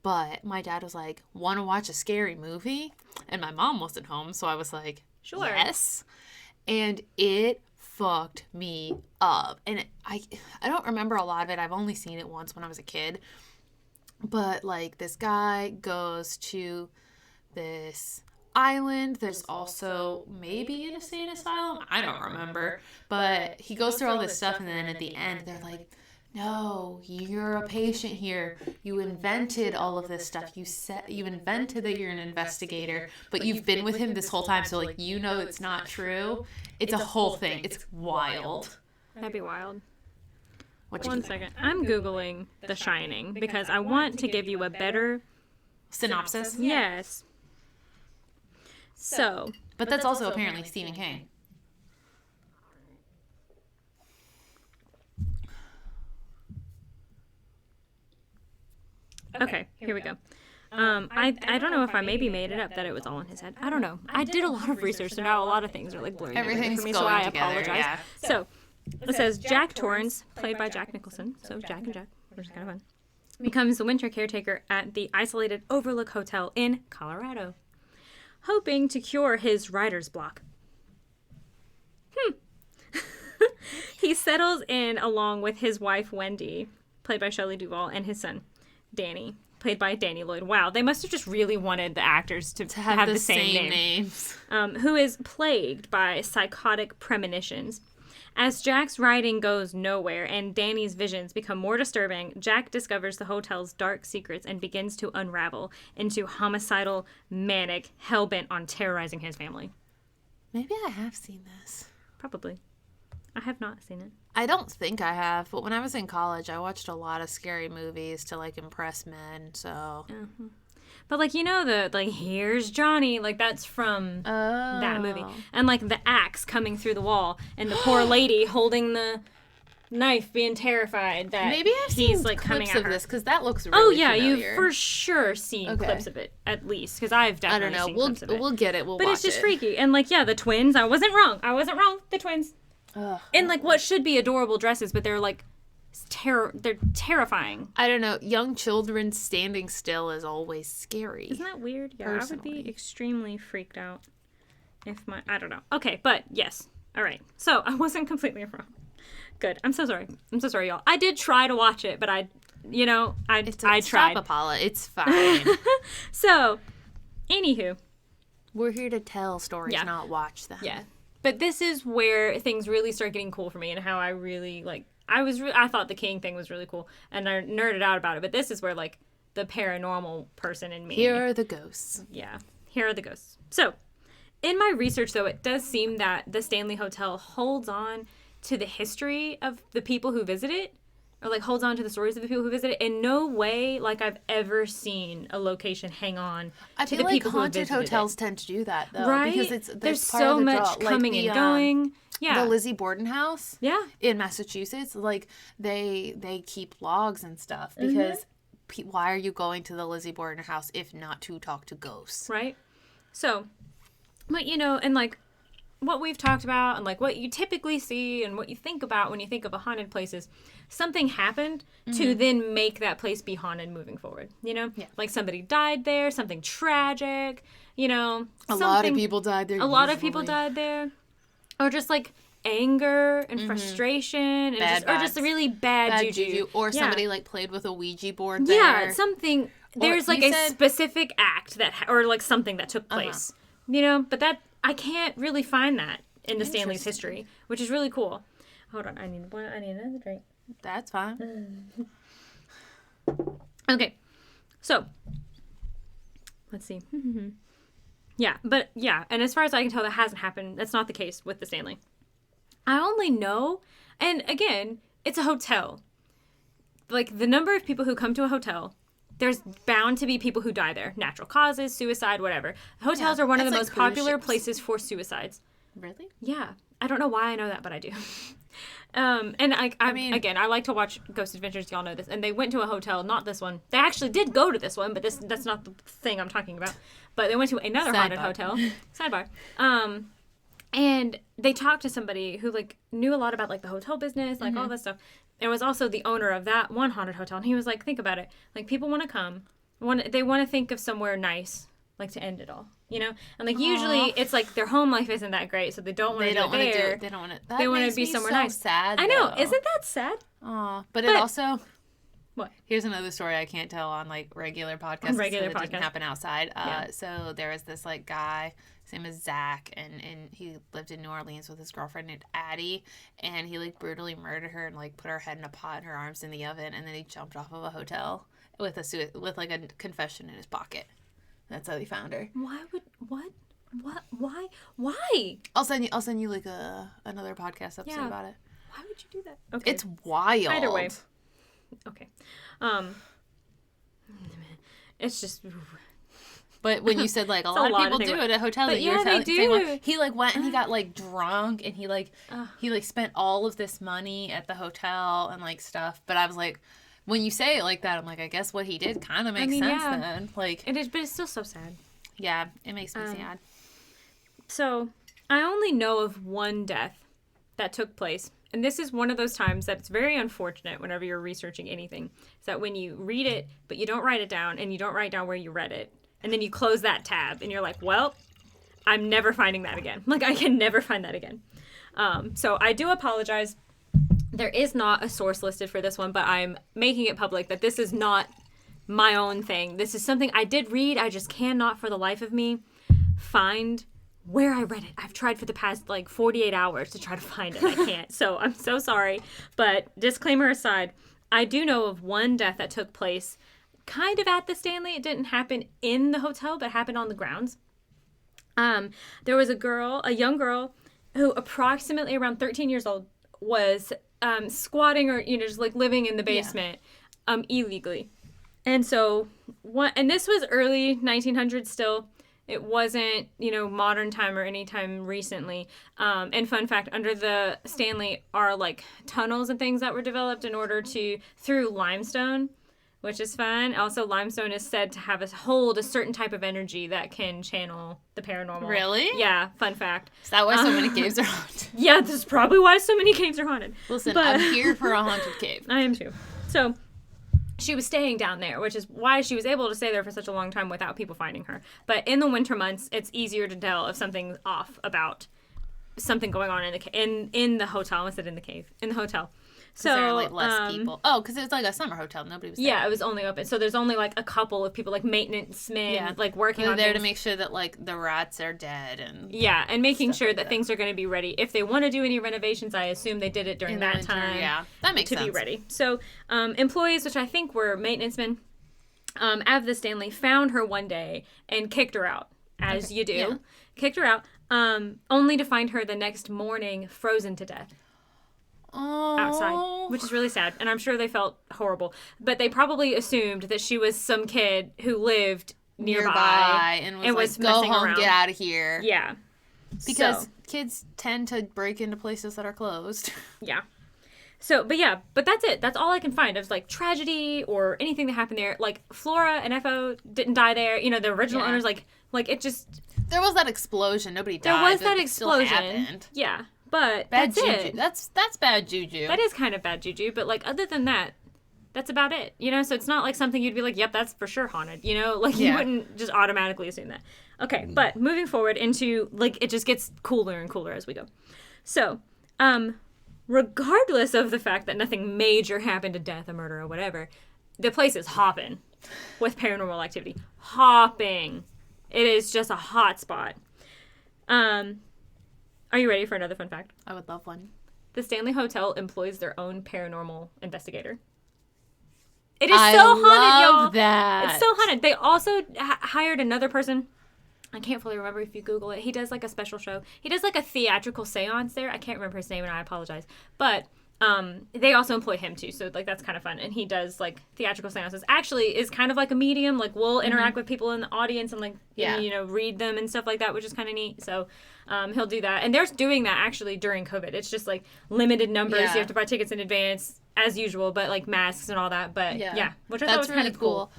But my dad was like, want to watch a scary movie? And my mom wasn't home, so I was like, sure. Yes. And it fucked me up. And I don't remember a lot of it. I've only seen it once when I was a kid. But, like, this guy goes to this island. There's also maybe an insane asylum. I don't remember. But he goes through all this stuff, and then at the end, they're like, no, you're a patient here. You invented all of this stuff. You invented that you're an investigator, but you've been with him this whole time, so like you know it's not true. It's a whole thing. It's wild. That'd be wild. One second. I'm Googling The Shining because I want to give you a better synopsis. Yes. So. But that's also apparently Stephen King. Okay, here we go. I don't know if I maybe made it up that it was all in his head. I don't know. I did a lot of research, so now a lot of things are like blurring Everything's for me, going so I together, apologize. yeah. So it says Jack Torrance, played by Jack Nicholson, so Jack and Jack, which is kind of fun, becomes the winter caretaker at the isolated Overlook Hotel in Colorado, hoping to cure his writer's block. He settles in along with his wife Wendy, played by Shelley Duvall, and his son Danny, played by Danny Lloyd. Wow, they must have just really wanted the actors to have the same names. Who is plagued by psychotic premonitions. As Jack's writing goes nowhere and Danny's visions become more disturbing, Jack discovers the hotel's dark secrets and begins to unravel into homicidal, manic, hell-bent on terrorizing his family. Maybe I have seen this. Probably. I have not seen it. I don't think I have, but when I was in college, I watched a lot of scary movies to, like, impress men, so... Uh-huh. But, like, here's Johnny, like, that's from that movie. And, like, the axe coming through the wall, and the poor lady holding the knife being terrified that maybe I've seen like, clips coming of this, because that looks really familiar. familiar. You've for sure seen clips of it, at least, because I've definitely seen clips of it. We'll get it, but it's just freaky. And, like, yeah, the twins, I wasn't wrong, the twins. Ugh. In, like, what should be adorable dresses, but they're, like, they're terrifying. I don't know. Young children standing still is always scary. Isn't that weird? Yeah, personally. I would be extremely freaked out if I don't know. Okay, but yes. All right. So I wasn't completely wrong. Good. I'm so sorry, y'all. I did try to watch it, but I tried. Stop, Apollo. It's fine. So, anywho. We're here to tell stories, not watch them. Yeah. But this is where things really start getting cool for me and how I really, like, I thought the king thing was really cool and I nerded out about it. But this is where, like, the paranormal person in me. Here are the ghosts. Yeah. Here are the ghosts. So, in my research, though, it does seem that the Stanley Hotel holds on to the history of the people who visit it. Or, like, holds on to the stories of the people who visit it. In no way, like, I've ever seen a location hang on to the people who visited it. Haunted hotels tend to do that, though. Right? Because there's so much coming and going. Yeah. The Lizzie Borden house. Yeah. In Massachusetts, like, they keep logs and stuff. Because why are you going to the Lizzie Borden house if not to talk to ghosts? Right? So, but, and, like, what we've talked about and, like, what you typically see and what you think about when you think of a haunted place is something happened to then make that place be haunted moving forward, Yeah. Like, somebody died there, something tragic, A lot of people died there. A lot of people died there. Or just, like, anger and frustration and just really bad juju. Or somebody, like, played with a Ouija board there. Yeah, something. There's, like, a specific act or, like, something that took place. But that... I can't really find that in the Stanley's history, which is really cool. Hold on, I need another drink. That's fine. Okay, so let's see. Yeah, and as far as I can tell, that hasn't happened. That's not the case with the Stanley. I only know, and again, it's a hotel. Like, the number of people who come to a hotel, there's bound to be people who die there. Natural causes, suicide, whatever. Hotels are one of the most popular places for suicides. Really? Yeah. I don't know why I know that, but I do. And I mean, again, I like to watch Ghost Adventures. Y'all know this. And they went to a hotel, not this one. They actually did go to this one, but that's not the thing I'm talking about. But they went to another haunted hotel. Sidebar. And they talked to somebody who, like, knew a lot about, like, the hotel business, like, all this stuff. And was also the owner of that one haunted hotel. And he was like, think about it. Like, people want to come. They want to think of somewhere nice, like, to end it all. And, like, usually it's, like, their home life isn't that great, so they don't want to do it there. They don't want to. They want to be somewhere nice. Sad, I know. though. Isn't that sad? But it also... What? Here's another story I can't tell on, like, regular podcasts. It didn't happen outside. So there was this, like, guy. His name is Zach, and he lived in New Orleans with his girlfriend named Addie, and he, like, brutally murdered her and, like, put her head in a pot and her arms in the oven, and then he jumped off of a hotel with like a confession in his pocket. That's how he found her. Why? I'll send you like another podcast episode about it. Why would you do that? Okay. It's wild. Either way. Okay. It's just... But when you said, like, a lot of people do it at hotels, but that yeah, they do. He, like, went and he got, like, drunk, and he, like, spent all of this money at the hotel and, like, stuff. But I was like, when you say it like that, I'm like, I guess what he did kind of makes sense then. Like, it is, but it's still so sad. Yeah, it makes me sad. So, I only know of one death that took place. And this is one of those times that it's very unfortunate whenever you're researching anything. Is that when you read it, but you don't write it down, and you don't write down where you read it, and then you close that tab, and you're like, well, I'm never finding that again. Like, I can never find that again. So I do apologize. There is not a source listed for this one, but I'm making it public that this is not my own thing. This is something I did read. I just cannot, for the life of me, find where I read it. I've tried for the past, 48 hours to try to find it. I can't. So I'm so sorry. But disclaimer aside, I do know of one death that took place kind of at the Stanley. It didn't happen in the hotel, but happened on the grounds. There was a young girl who approximately around 13 years old was squatting or, just like living in the basement illegally. And so, and this was early 1900s still. It wasn't, modern time or any time recently. And fun fact, under the Stanley are like tunnels and things that were developed in order through limestone, which is fun. Also, limestone is said to hold a certain type of energy that can channel the paranormal. Really? Yeah, fun fact. Is that why so many caves are haunted? Yeah, that's probably why so many caves are haunted. Listen, I'm here for a haunted cave. I am too. So, she was staying down there, which is why she was able to stay there for such a long time without people finding her. But in the winter months, it's easier to tell if something's off about something going on in the hotel instead in the cave. In the hotel. So there are, less people. Oh, because it was like a summer hotel. Nobody was there. Yeah, it was only open. So there's only, a couple of people, maintenance men, working on there things. to make sure that, the rats are dead and... Yeah, and making sure that things are going to be ready. If they want to do any renovations, I assume they did it during that winter, time. Yeah, that makes sense. To be ready. So, employees, which I think were maintenance men, at the Stanley, found her one day and kicked her out, as you do. Yeah. Kicked her out, only to find her the next morning frozen to death. Outside, which is really sad, and I'm sure they felt horrible, but they probably assumed that she was some kid who lived nearby and was go home, around. Get out of here. Yeah, because kids tend to break into places that are closed. Yeah. So, but that's it. That's all I can find of tragedy or anything that happened there. Flora and Fo didn't die there. The original owners, it just... There was that explosion. Nobody died. There was that explosion. Still happened. Yeah. But bad that's juju. it. That's bad juju. That is kind of bad juju, but other than that, that's about it. So it's not something you'd be like, yep, that's for sure haunted. You wouldn't just automatically assume that. Okay, but moving forward into it just gets cooler and cooler as we go. So, regardless of the fact that nothing major happened, a death, a murder, or whatever, the place is hopping with paranormal activity. Hopping. It is just a hot spot. Are you ready for another fun fact? I would love one. The Stanley Hotel employs their own paranormal investigator. It is so haunted, y'all. That. It's so haunted. They also hired another person. I can't fully remember if you Google it. He does a special show. He does a theatrical seance there. I can't remember his name and I apologize. But they also employ him too. So that's kind of fun. And he does theatrical seances. Actually is kind of like a medium. We'll interact with people in the audience and read them and stuff like that, which is kind of neat. So he'll do that. And they're doing that actually during COVID. It's just limited numbers. Yeah. You have to buy tickets in advance as usual, but masks and all that. But which I thought was really kind of cool.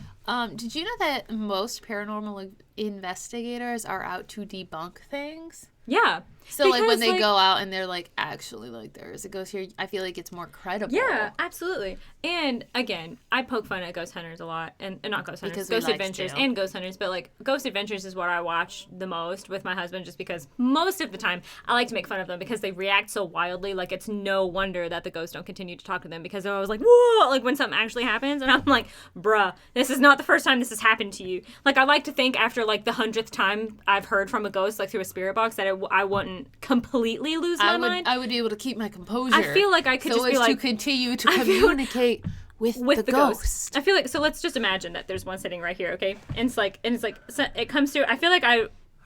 Did you know that most paranormal investigators are out to debunk things? Yeah. So, when they go out and they're actually, there is a ghost here, I feel like it's more credible. Yeah, absolutely. And, again, I poke fun at ghost hunters a lot. And not ghost hunters, ghost adventures and ghost hunters. But, ghost adventures is what I watch the most with my husband just because most of the time I like to make fun of them because they react so wildly. It's no wonder that the ghosts don't continue to talk to them because they're always whoa, when something actually happens. And I'm like, bruh, this is not the first time this has happened to you. I like to think after, the 100th time I've heard from a ghost, through a spirit box, that I wouldn't completely lose my mind. I would be able to keep my composure. I feel like I could just be to continue to communicate with the ghost. I feel so let's just imagine that there's one sitting right here, okay? And so it comes through. I feel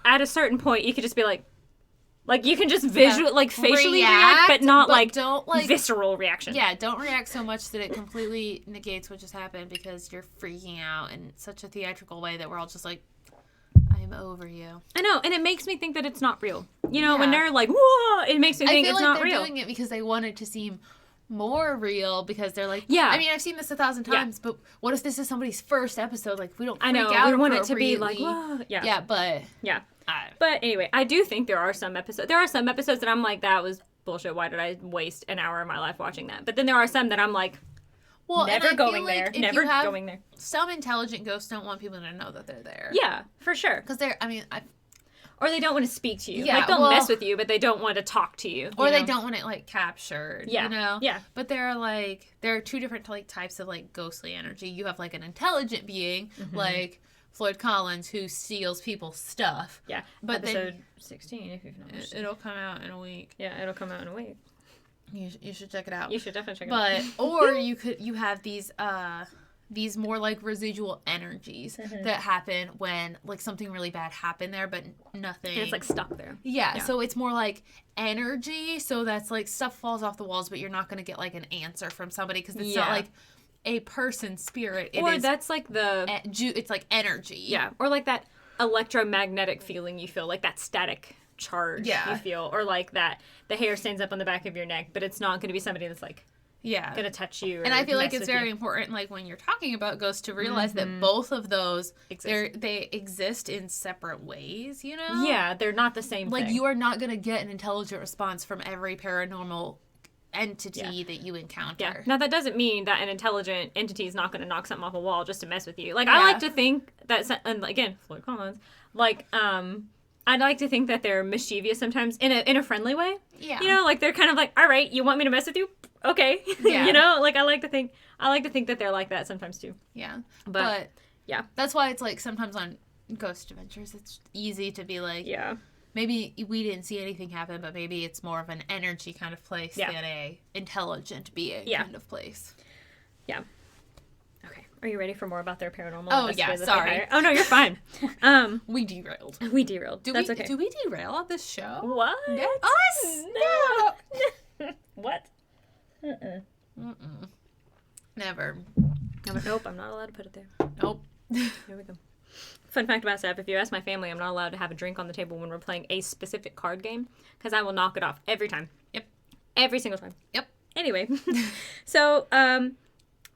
at a certain point you could just be you can just facially react, but not don't visceral reaction. Yeah, don't react so much that it completely negates what just happened because you're freaking out in such a theatrical way that we're all just came over you. I know, and it makes me think that it's not real. You know, when they're like, whoa, it makes me think it's not real. I feel like they're doing it because they want it to seem more real, because they're like, yeah. I mean, I've seen this 1,000 times, but what if this is somebody's first episode? Like, we don't freak out. I want it to be like, whoa. Yeah. Yeah, but... Yeah. But anyway, I do think there are some episodes that I'm like, that was bullshit. Why did I waste an hour of my life watching that? But then there are some that I'm like, well, never going there. Never going there. Some intelligent ghosts don't want people to know that they're there. Yeah, for sure. Because or they don't want to speak to you. Yeah, like, they'll mess with you, but they don't want to talk to you. Or they don't want it, like, captured, yeah. you know? Yeah. But there are two different, like, types of, like, ghostly energy. You have, like, an intelligent being, like Floyd Collins, who steals people's stuff. Yeah. But episode 16, if you've not watched it. It'll come out in a week. Yeah, it'll come out in a week. You should check it out. You should definitely check it out. But, or you have these more like residual energies that happen when like something really bad happened there, but nothing. And it's like stuck there. Yeah, so it's more like energy. So that's like stuff falls off the walls, but you're not going to get like an answer from somebody, because it's not like a person's spirit. That's like it's like energy. Yeah, or like that electromagnetic feeling you feel, like that static charge you feel, or like that the hair stands up on the back of your neck, but it's not going to be somebody that's like gonna touch you. And I feel like it's very important, like when you're talking about ghosts, to realize that both of those they exist in separate ways, you know? Yeah, they're not the same like thing. You are not gonna get an intelligent response from every paranormal entity that you encounter. Yeah. Now that doesn't mean that an intelligent entity is not going to knock something off a wall just to mess with you. Like I like to think that, and again, Floyd Collins, like I'd like to think that they're mischievous sometimes in a friendly way. Yeah. You know, like they're kind of like, all right, you want me to mess with you? Okay. Yeah. You know, like I like to think that they're like that sometimes too. Yeah. But yeah. That's why it's like sometimes on Ghost Adventures, it's easy to be like, maybe we didn't see anything happen, but maybe it's more of an energy kind of place than a intelligent being kind of place. Yeah. Okay. Are you ready for more about their paranormal? Oh, yeah. Sorry. Oh, no, you're fine. We derailed. That's okay. Do we derail on this show? What? Us? No. What? Never. Nope, I'm not allowed to put it there. Nope. Here we go. Fun fact about Steph, if you ask my family, I'm not allowed to have a drink on the table when we're playing a specific card game, because I will knock it off every time. Yep. Every single time. Yep. Anyway, so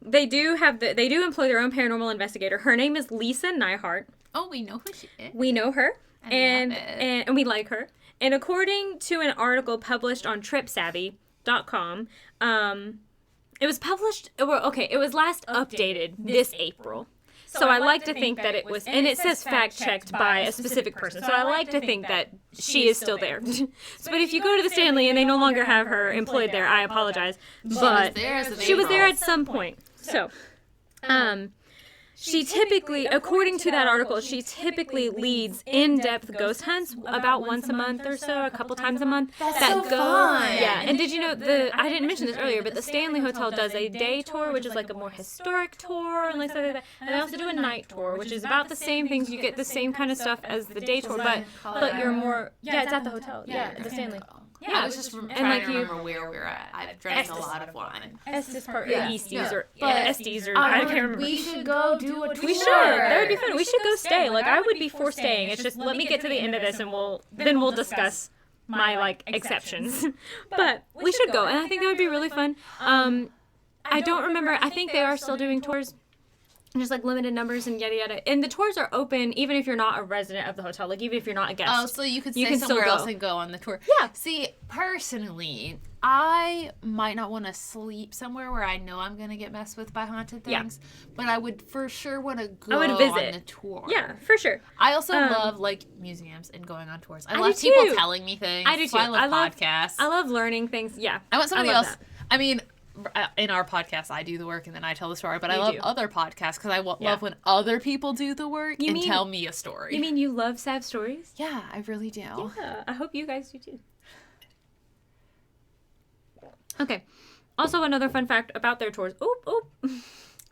they do employ their own paranormal investigator. Her name is Lisa Neihart. Oh, we know who she is. We know her, and we like her. And according to an article published on TripSavvy.com, it was published. It was last updated this April. So I like to think that it was, and it says fact-checked by a specific person. So I like to think that she is still there. But if you go to the Stanley and they no longer have her employed there, I apologize. But she was there at some point. So, she typically, according to that article, she typically leads in-depth ghost hunts about once a month or so, a couple times a month. That's so fun. Yeah, and did you know, I didn't mention this earlier, but the Stanley Hotel does a day tour, which is like a more historic tour, and like stuff like that. And they also do a night tour, which is about the same things. You get the same kind of stuff as the day tour, but you're more, it's at the hotel. Yeah, at the Stanley. Yeah, I was just trying to remember where we were at. I've drank a lot of wine. Estes Park, Easties, or Estes, or I can't remember. We should go do a tour. We should. That would be fun. We should go stay. Like, I would be for staying. It's just, let me get to the end of this, and we'll discuss my, like, exceptions. But we should go, and I think that would be really fun. I don't remember. I think they are still doing tours. Just like limited numbers and yada yada. And the tours are open even if you're not a resident of the hotel. Like even if you're not a guest. Oh, so you could stay somewhere else and go on the tour. Yeah. See, personally, I might not want to sleep somewhere where I know I'm going to get messed with by haunted things. Yeah. But I would for sure want to go on the tour. Yeah, for sure. I also love like museums and going on tours. I love people telling me things. I do too. I love podcasts. I love learning things. Yeah. I want somebody else. I mean, in our podcast, I do the work and then I tell the story. But I love other podcasts because I love when other people do the work and tell me a story. You mean you love sad stories? Yeah, I really do. Yeah, I hope you guys do too. Okay. Also, another fun fact about their tours. Oop.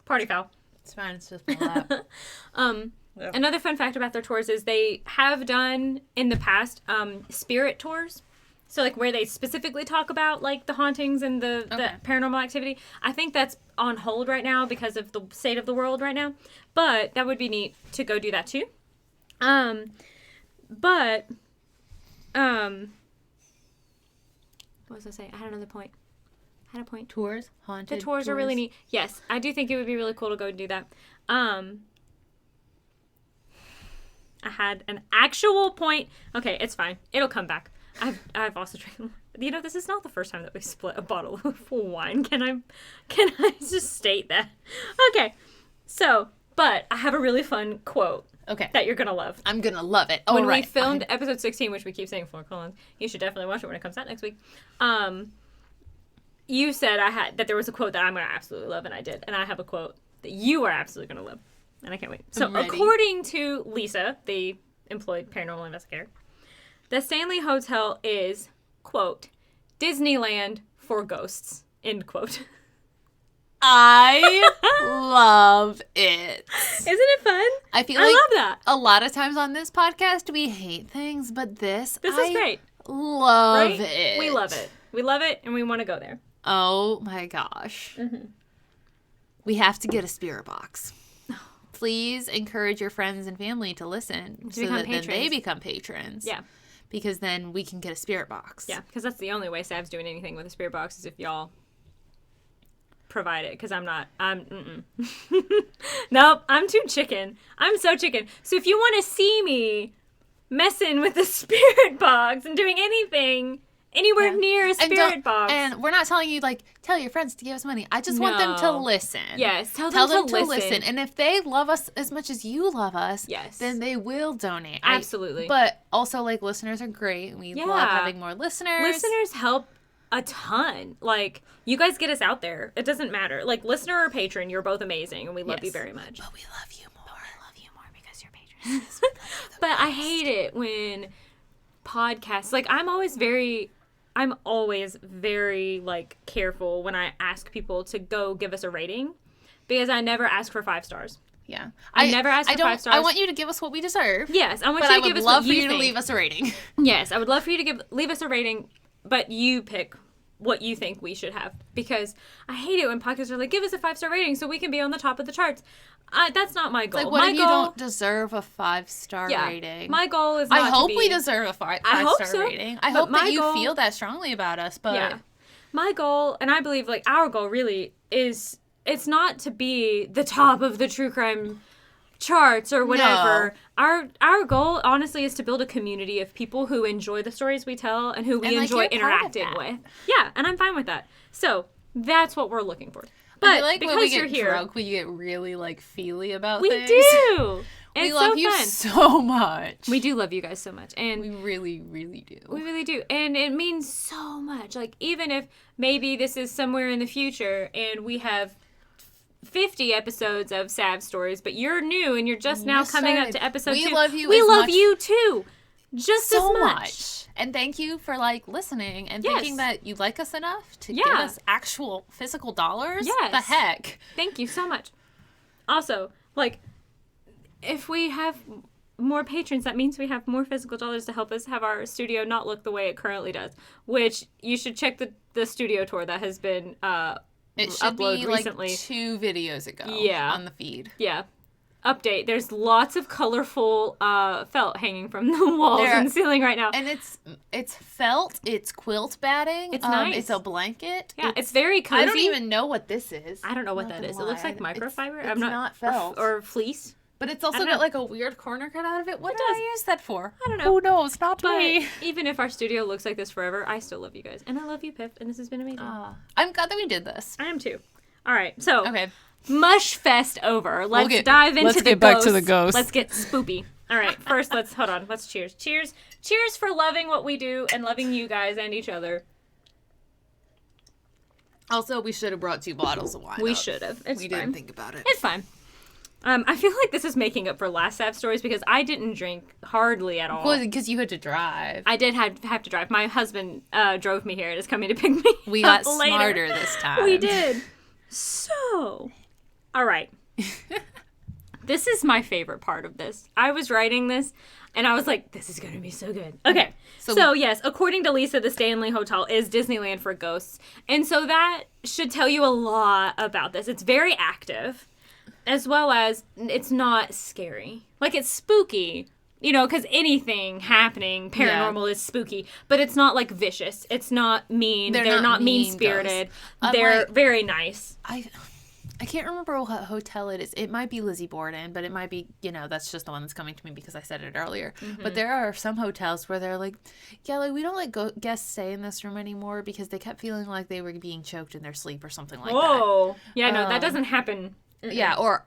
Party foul. It's fine. It's just my lap. Another fun fact about their tours is they have done in the past spirit tours. So, like, where they specifically talk about, like, the hauntings and the paranormal activity. I think that's on hold right now because of the state of the world right now. But that would be neat to go do that, too. But, what was I saying? I had another point. Tours, haunted. The tours are really neat. Yes, I do think it would be really cool to go and do that. I had an actual point. Okay, it's fine. It'll come back. I've also drank. You know, this is not the first time that we've split a bottle of wine. Can I just state that? Okay. So, but I have a really fun quote. Okay. That you're gonna love. I'm gonna love it. Oh, when we filmed episode 16, which we keep saying Flora Collins, you should definitely watch it when it comes out next week. You said that there was a quote that I'm gonna absolutely love, and I did. And I have a quote that you are absolutely gonna love, and I can't wait. So, according to Lisa, the employed paranormal investigator, the Stanley Hotel is, quote, Disneyland for ghosts, end quote. I love it. Isn't it fun? I love that. A lot of times on this podcast, we hate things, but this is great. Love it. We love it. We love it, and we want to go there. Oh, my gosh. Mm-hmm. We have to get a spirit box. Please encourage your friends and family to listen so that then they become patrons. Yeah. Because then we can get a spirit box. Yeah, because that's the only way Sav's doing anything with a spirit box is if y'all provide it, because Nope, I'm too chicken. I'm so chicken. So if you want to see me messing with the spirit box and doing anything anywhere near a spirit box. And we're not telling you, tell your friends to give us money. I just want them to listen. Yes, tell them to listen. And if they love us as much as you love us, then they will donate. Absolutely. But also, listeners are great. We love having more listeners. Listeners help a ton. You guys get us out there. It doesn't matter. Listener or patron, you're both amazing, and we love you very much. But we love you more. Because you're patrons. But I hate it when podcasts, I'm always very careful when I ask people to go give us a rating, because I never ask for 5 stars. Yeah. I never ask for 5 stars. I want you to give us what we deserve. Yes, I want you to give us what you think. But I would love for you to leave us a rating. Yes, I would love for you to leave us a rating, but you pick what you think we should have, because I hate it when podcasts are give us a 5-star rating so we can be on the top of the charts. That's not my goal. What if you don't deserve a 5-star rating? My goal is not I hope we deserve a 5-star rating. I hope that you feel that strongly about us. But my goal, and I believe our goal really is, it's not to be the top of the true crime charts or whatever. No. Our goal, honestly, is to build a community of people who enjoy the stories we tell and who we enjoy interacting with. Yeah, and I'm fine with that. So that's what we're looking for. But because when we you're get here, drunk, we get really feely about things. We do. We love you so much. We do love you guys so much, and we really, really do. We really do, and it means so much. Even if maybe this is somewhere in the future, and we have 50 episodes of Sav stories, but you're new and you're just now coming up to episode 2. We love you. We love you too, just so as much. And thank you for listening and thinking that you like us enough to give us actual physical dollars. Yes. The heck. Thank you so much. Also, if we have more patrons, that means we have more physical dollars to help us have our studio not look the way it currently does. Which you should check the studio tour that has been it should uploaded be recently. 2 videos ago on the feed. Yeah. Update. There's lots of colorful felt hanging from the walls and ceiling right now. And it's felt. It's quilt batting. It's nice. It's a blanket. Yeah, it's very cozy. I don't even know what this is. I don't know what that is. It looks like microfiber. It's not felt. Or fleece. But it's also got a weird corner cut out of it. What did I use that for? I don't know. Who knows? Not me. Even if our studio looks like this forever, I still love you guys. And I love you, Pip. And this has been amazing. I'm glad that we did this. I am too. All right. So, okay. Mush Fest over. Let's dive into Let's get back to the ghosts. Let's get spoopy. All right. First, hold on. Let's cheers. Cheers. Cheers for loving what we do and loving you guys and each other. Also, we should have brought 2 bottles of wine. We should have. We didn't think about it. It's fine. I feel like this is making up for last Sav stories because I didn't drink hardly at all. Well, because you had to drive. I did have to drive. My husband drove me here and is coming to pick me up We got smarter this time. We did. So, all right. This is my favorite part of this. I was writing this, and I was like, this is going to be so good. Okay. So, yes, according to Lisa, the Stanley Hotel is Disneyland for ghosts. And so that should tell you a lot about this. It's very active. As well as, it's not scary. It's spooky, You know, because anything happening paranormal is spooky, but it's not like vicious. It's not mean. They're not mean-spirited. They're very nice. I can't remember what hotel it is. It might be Lizzie Borden, but it might be, you know, that's just the one that's coming to me because I said it earlier. Mm-hmm. But there are some hotels where they're like, yeah, like we don't let guests stay in this room anymore because they kept feeling like they were being choked in their sleep or something like that. Whoa. Yeah, no, that doesn't happen. Mm-mm. Yeah, or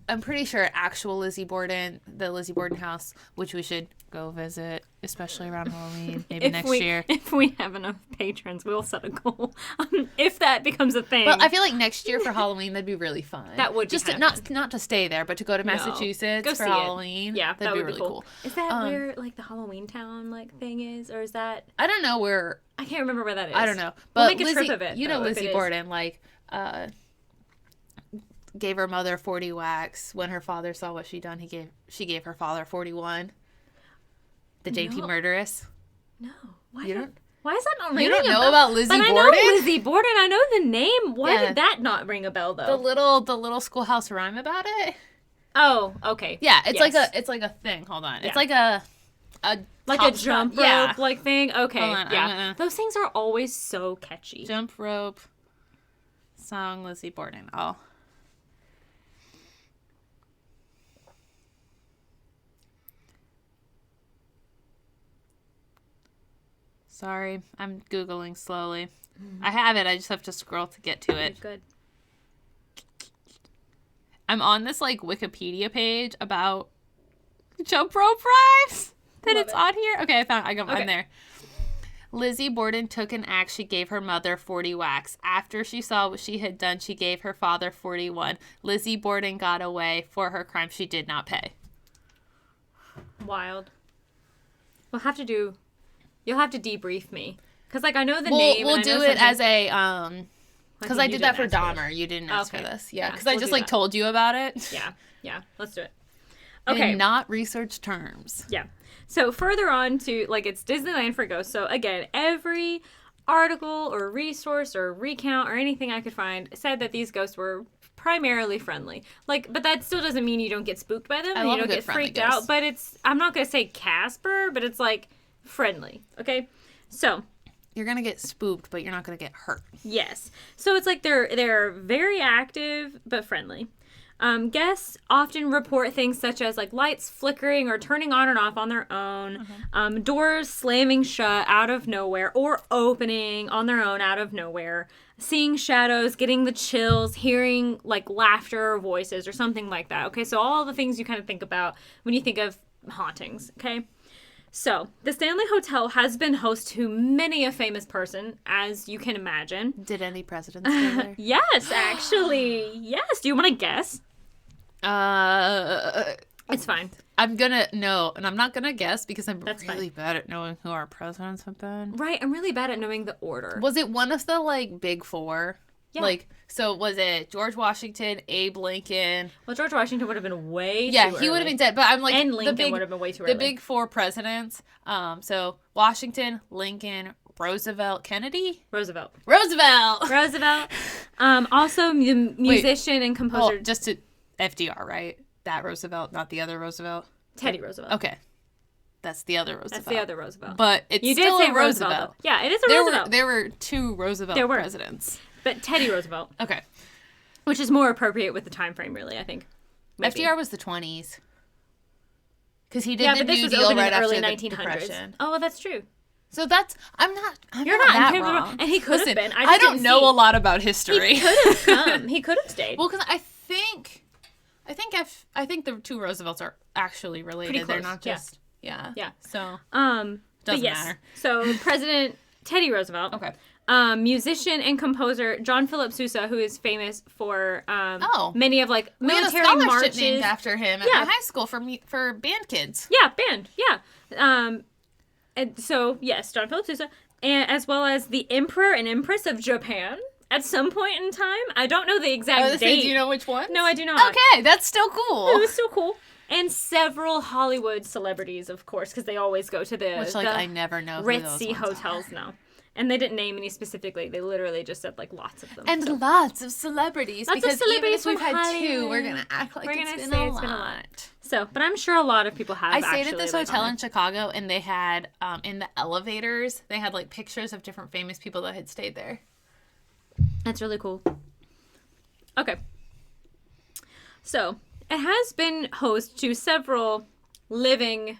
I'm pretty sure actual Lizzie Borden, the Lizzie Borden house, which we should go visit, especially around Halloween, maybe next year. If we have enough patrons, we'll set a goal. If that becomes a thing. But I feel like next year for Halloween, that'd be really fun. That would be just not to stay there, but to go to Massachusetts go for Halloween. Yeah, that'd be really cool. Is that where like the Halloween Town like thing is, or is that? I don't know where. I can't remember where that is. I don't know, but we'll make a trip of it. You know, Lizzie Borden like. Gave her mother 40 whacks. When her father saw what she'd done, she gave her father 41. The JP murderess. No. Why is that not ringing a bell? You don't know about Lizzie Borden? I know Lizzie Borden. I know the name. Why did that not ring a bell though? The little schoolhouse rhyme about it. Oh, okay. Yeah, it's like a thing. Hold on. Yeah. It's like a jump rope like thing. Okay. Hold on, yeah. Those things are always so catchy. Jump rope song Lizzie Borden. Oh. Sorry, I'm Googling slowly. Mm-hmm. I have it. I just have to scroll to get to it. Good. I'm on this like Wikipedia page about jump rope rhymes that it's on here. Okay, I'm there. Lizzie Borden took an axe. She gave her mother 40 whacks. After she saw what she had done, she gave her father 41. Lizzie Borden got away for her crime she did not pay. Wild. You'll have to debrief me. Because, like, I know the name. We'll do it as a, because I did that for Dahmer. You didn't ask for this. Yeah, because I just, like, told you about it. Yeah. Let's do it. Okay. In not research terms. Yeah. So, further on to, like, it's Disneyland for ghosts. So, again, every article or resource or recount or anything I could find said that these ghosts were primarily friendly. Like, but that still doesn't mean you don't get spooked by them. And you don't get freaked out. But I'm not going to say Casper, but it's, like, friendly. Okay? So you're gonna get spooked, but you're not gonna get hurt. Yes. So it's like they're very active but friendly. Guests often report things such as like lights flickering or turning on and off on their own, doors slamming shut out of nowhere or opening on their own out of nowhere, seeing shadows, getting the chills, hearing like laughter or voices or something like that. Okay, so all the things you kind of think about when you think of hauntings. Okay. So, the Stanley Hotel has been host to many a famous person, as you can imagine. Did any presidents go there? Yes, actually. Yes. Do you want to guess? It's fine. I'm not gonna guess because I'm really bad at knowing who our presidents have been. Right, I'm really bad at knowing the order. Was it one of the, like, big four? Yeah. Like, so was it George Washington, Abe Lincoln? Well, George Washington would have been way too early. Yeah, he would have been dead. But I'm like, and Lincoln would have been way too early. The big four presidents. So Washington, Lincoln, Roosevelt, Kennedy? Roosevelt. Also, the musician and composer. Well, just to FDR, right? That Roosevelt, not the other Roosevelt? Teddy Roosevelt. Okay. That's the other Roosevelt. But it's you still did say a Roosevelt. Yeah, it is a Roosevelt. There were two Roosevelt presidents. But Teddy Roosevelt. Okay. Which is more appropriate with the time frame, really, I think. Maybe. FDR was the 20s. Because he did the New Deal right after the Depression. Oh, well, that's true. So that's... I'm not that wrong. And he could have been. I don't know a lot about history. He could have come. He could have stayed. Well, because I think the two Roosevelts are actually related. Pretty close. They're not just... Yeah. So... Doesn't matter. So, President Teddy Roosevelt. Okay. Musician and composer John Philip Sousa, who is famous for many of like military marches. Scholarship named after him at my high school for band kids. Yeah, band. Yeah. And so yes, John Philip Sousa, and as well as the Emperor and Empress of Japan. At some point in time, I don't know the exact date. Do you know which one? No, I do not. Okay, that's still cool. It was still cool. And several Hollywood celebrities, of course, because they always go to the I never know who those ritzy ones hotels are. now. And they didn't name any specifically. They literally just said, like, lots of them. And lots of celebrities. Lots because of celebrities even if we've from had 2, Hollywood. we're going to act like We're it's gonna been say a it's been a lot. lot. So, but I'm sure a lot of people have I stayed at actually, this like, hotel on in Chicago, and they had, in the elevators, they had, like, pictures of different famous people that had stayed there. That's really cool. Okay. So, it has been host to several living,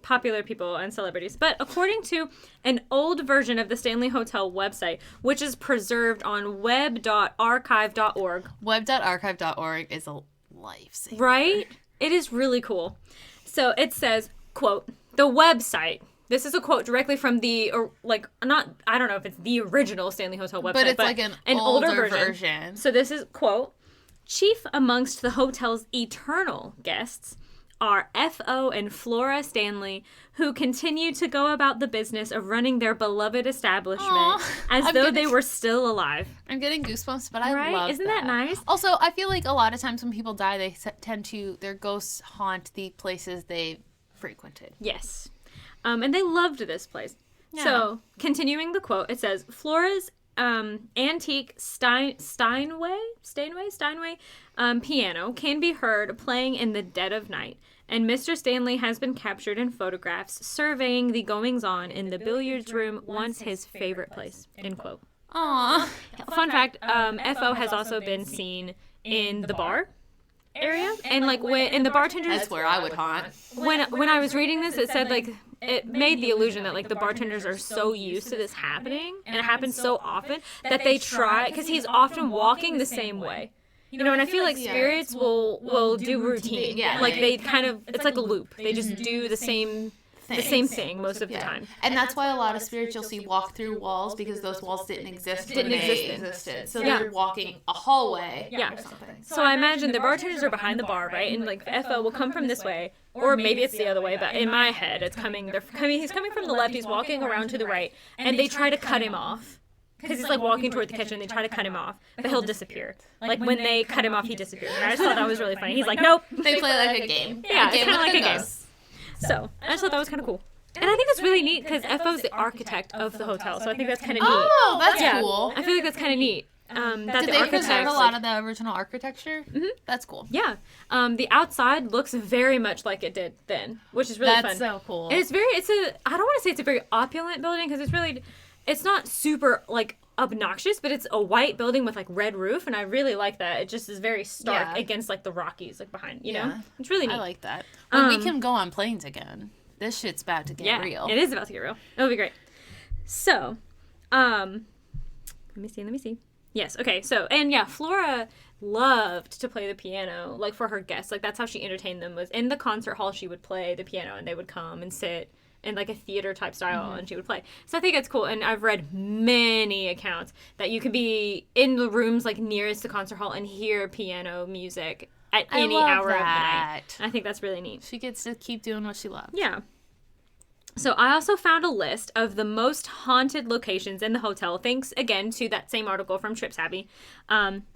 popular people and celebrities. But according to an old version of the Stanley Hotel website, which is preserved on web.archive.org. Web.archive.org is a lifesaver. Right? It is really cool. So it says, quote, the website. This is a quote directly from the, I don't know if it's the original Stanley Hotel website. But it's like an older version. So this is, quote, chief amongst the hotel's eternal guests are F.O. and Flora Stanley, who continue to go about the business of running their beloved establishment as though they were still alive. I'm getting goosebumps, but I love Isn't that nice? Also, I feel like a lot of times when people die, they tend to, their ghosts haunt the places they frequented. Yes. And they loved this place. Yeah. So, continuing the quote, it says, Flora's antique Steinway piano can be heard playing in the dead of night, and Mr. Stanley has been captured in photographs surveying the goings-on in the billiards room, once his favorite place, end quote. Aww. Fun fact, F.O. has also been seen in the bar area, and like when in the bartenders, that's where I would haunt. When I was reading this, it said like it made the illusion that like the bartenders are so used to this happening, and it happens so often that they try, because he's often walking the same way. And I feel like spirits will do routine. Yeah, like they kind of, it's like a loop. They just do the same thing most of the time. And that's why a lot of spirits you'll see walk through walls, because those walls didn't exist when they existed. So they're walking a hallway or something. So I imagine the bartenders are behind the bar, right? And like FO will come from this way, or maybe it's the other way, but in my head he's coming from the left, he's walking around to the right, and they try to cut him off. Because he's like walking toward the kitchen, they try to cut him off, but he'll disappear. Like when they cut him off, he disappears. And I just thought that was really funny. He's like, nope. They play like a game. Yeah, it's kind of like a game. So I just thought that was kind of cool. And I think it's really neat because FO's the architect of the hotel, so I think that's kind of neat. Oh, that's cool. I feel like that's kind of neat. Did they preserve a lot of the original architecture? Mm-hmm. That's cool. Yeah. The outside looks very much like it did then, which is really fun. That's so cool. And I don't want to say it's a very opulent building, because it's not super like obnoxious, but it's a white building with like red roof, and I really like that. It just is very stark against like the Rockies like behind, you know? It's really neat. I like that. When we can go on planes again. This shit's about to get real. It is about to get real. It'll be great. So, let me see. Yes, okay. So, and yeah, Flora loved to play the piano, like for her guests. Like that's how she entertained them, was in the concert hall. She would play the piano, and they would come and sit in like a theater type style, and she would play. So I think it's cool. And I've read many accounts that you could be in the rooms like nearest the concert hall and hear piano music at any hour of the night. And I think that's really neat. She gets to keep doing what she loves. Yeah. So I also found a list of the most haunted locations in the hotel, thanks again to that same article from TripSavvy.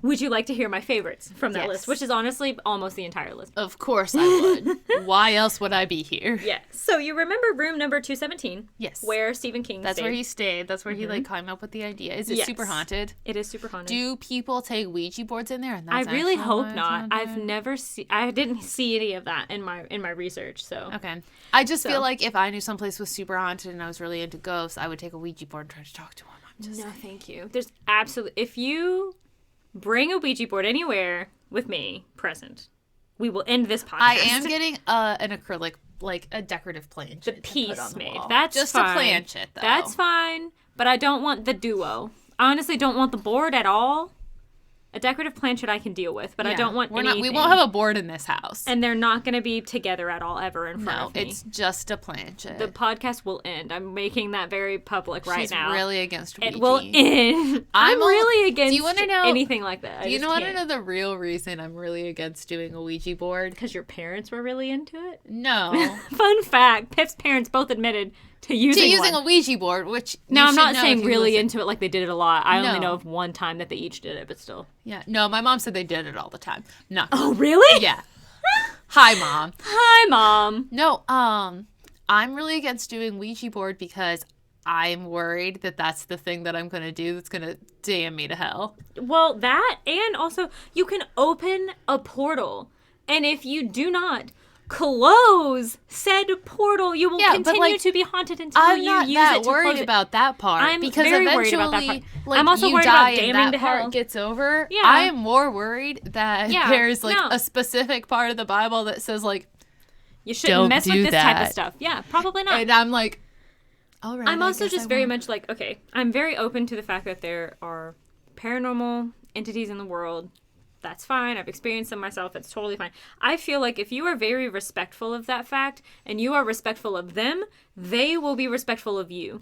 Would you like to hear my favorites from that list, which is honestly almost the entire list? Of course I would. Why else would I be here? Yeah. So you remember room number 217? Yes. Where Stephen King That's stayed. where he stayed. That's where he like came up with the idea. Is it super haunted? It is super haunted. Do people take Ouija boards in there? And I really hope not. I've never I didn't see any of that in my research. So okay. I just feel like if I knew someplace was super haunted and I was really into ghosts, I would take a Ouija board and try to talk to them. No, thank you. There's absolutely, if you bring a Ouija board anywhere with me present, we will end this podcast. I am getting an acrylic, like a decorative planchet. The piece made. That's just fine. a planchet, though. That's fine, but I don't want the duo. I honestly don't want the board at all. A decorative planchet I can deal with, but I don't want anything. We won't have a board in this house. And they're not going to be together at all ever in front of me. No, it's just a planchet. The podcast will end. I'm making that very public right now. She's really against Ouija. It will end. I'm really against do you want to know, anything like that. Do you want to know the real reason I'm really against doing a Ouija board? Because your parents were really into it? No. Fun fact, Pip's parents both admitted to using a Ouija board, which now I'm not saying really into it like they did it a lot. I only know of one time that they each did it, but still. Yeah. No, my mom said they did it all the time. No. Oh, really? Yeah. Hi, Mom. Hi, Mom. No, I'm really against doing Ouija board because I'm worried that that's the thing that I'm going to do that's going to damn me to hell. Well, that, and also you can open a portal. And if you do not close said portal, you will continue to be haunted until you use it to close it. I'm not that worried about that part. I'm because very eventually, worried about that part. Like, I'm also you worried die about damning and that to part hell. gets over. Yeah. I am more worried that there's like a specific part of the Bible that says like, you shouldn't mess with this type of stuff. Yeah, probably not. And I'm like, all right. I'm also just very much like, okay, I'm very open to the fact that there are paranormal entities in the world. That's fine. I've experienced them myself. It's totally fine. I feel like if you are very respectful of that fact and you are respectful of them, they will be respectful of you.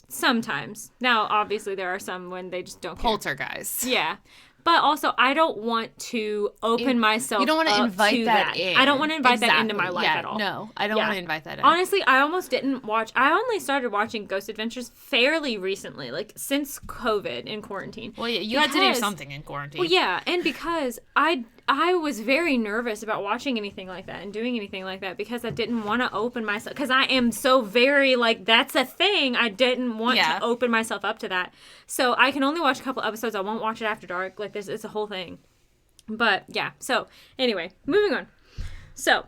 Sometimes. Now, obviously, there are some when they just don't care. Poltergeist. Yeah. But also, I don't want to open myself up You don't want to invite that in. I don't want to invite that into my life at all. No, I don't want to invite that in. Honestly, I almost didn't watch. I only started watching Ghost Adventures fairly recently, like since COVID in quarantine. Well, yeah, you had to do something in quarantine. Well, yeah, and because I was very nervous about watching anything like that and doing anything like that because I didn't want to open myself, because I am so very like, that's a thing. I didn't want to open myself up to that. So I can only watch a couple episodes. I won't watch it after dark. Like this, it's a whole thing. But yeah. So anyway, moving on. So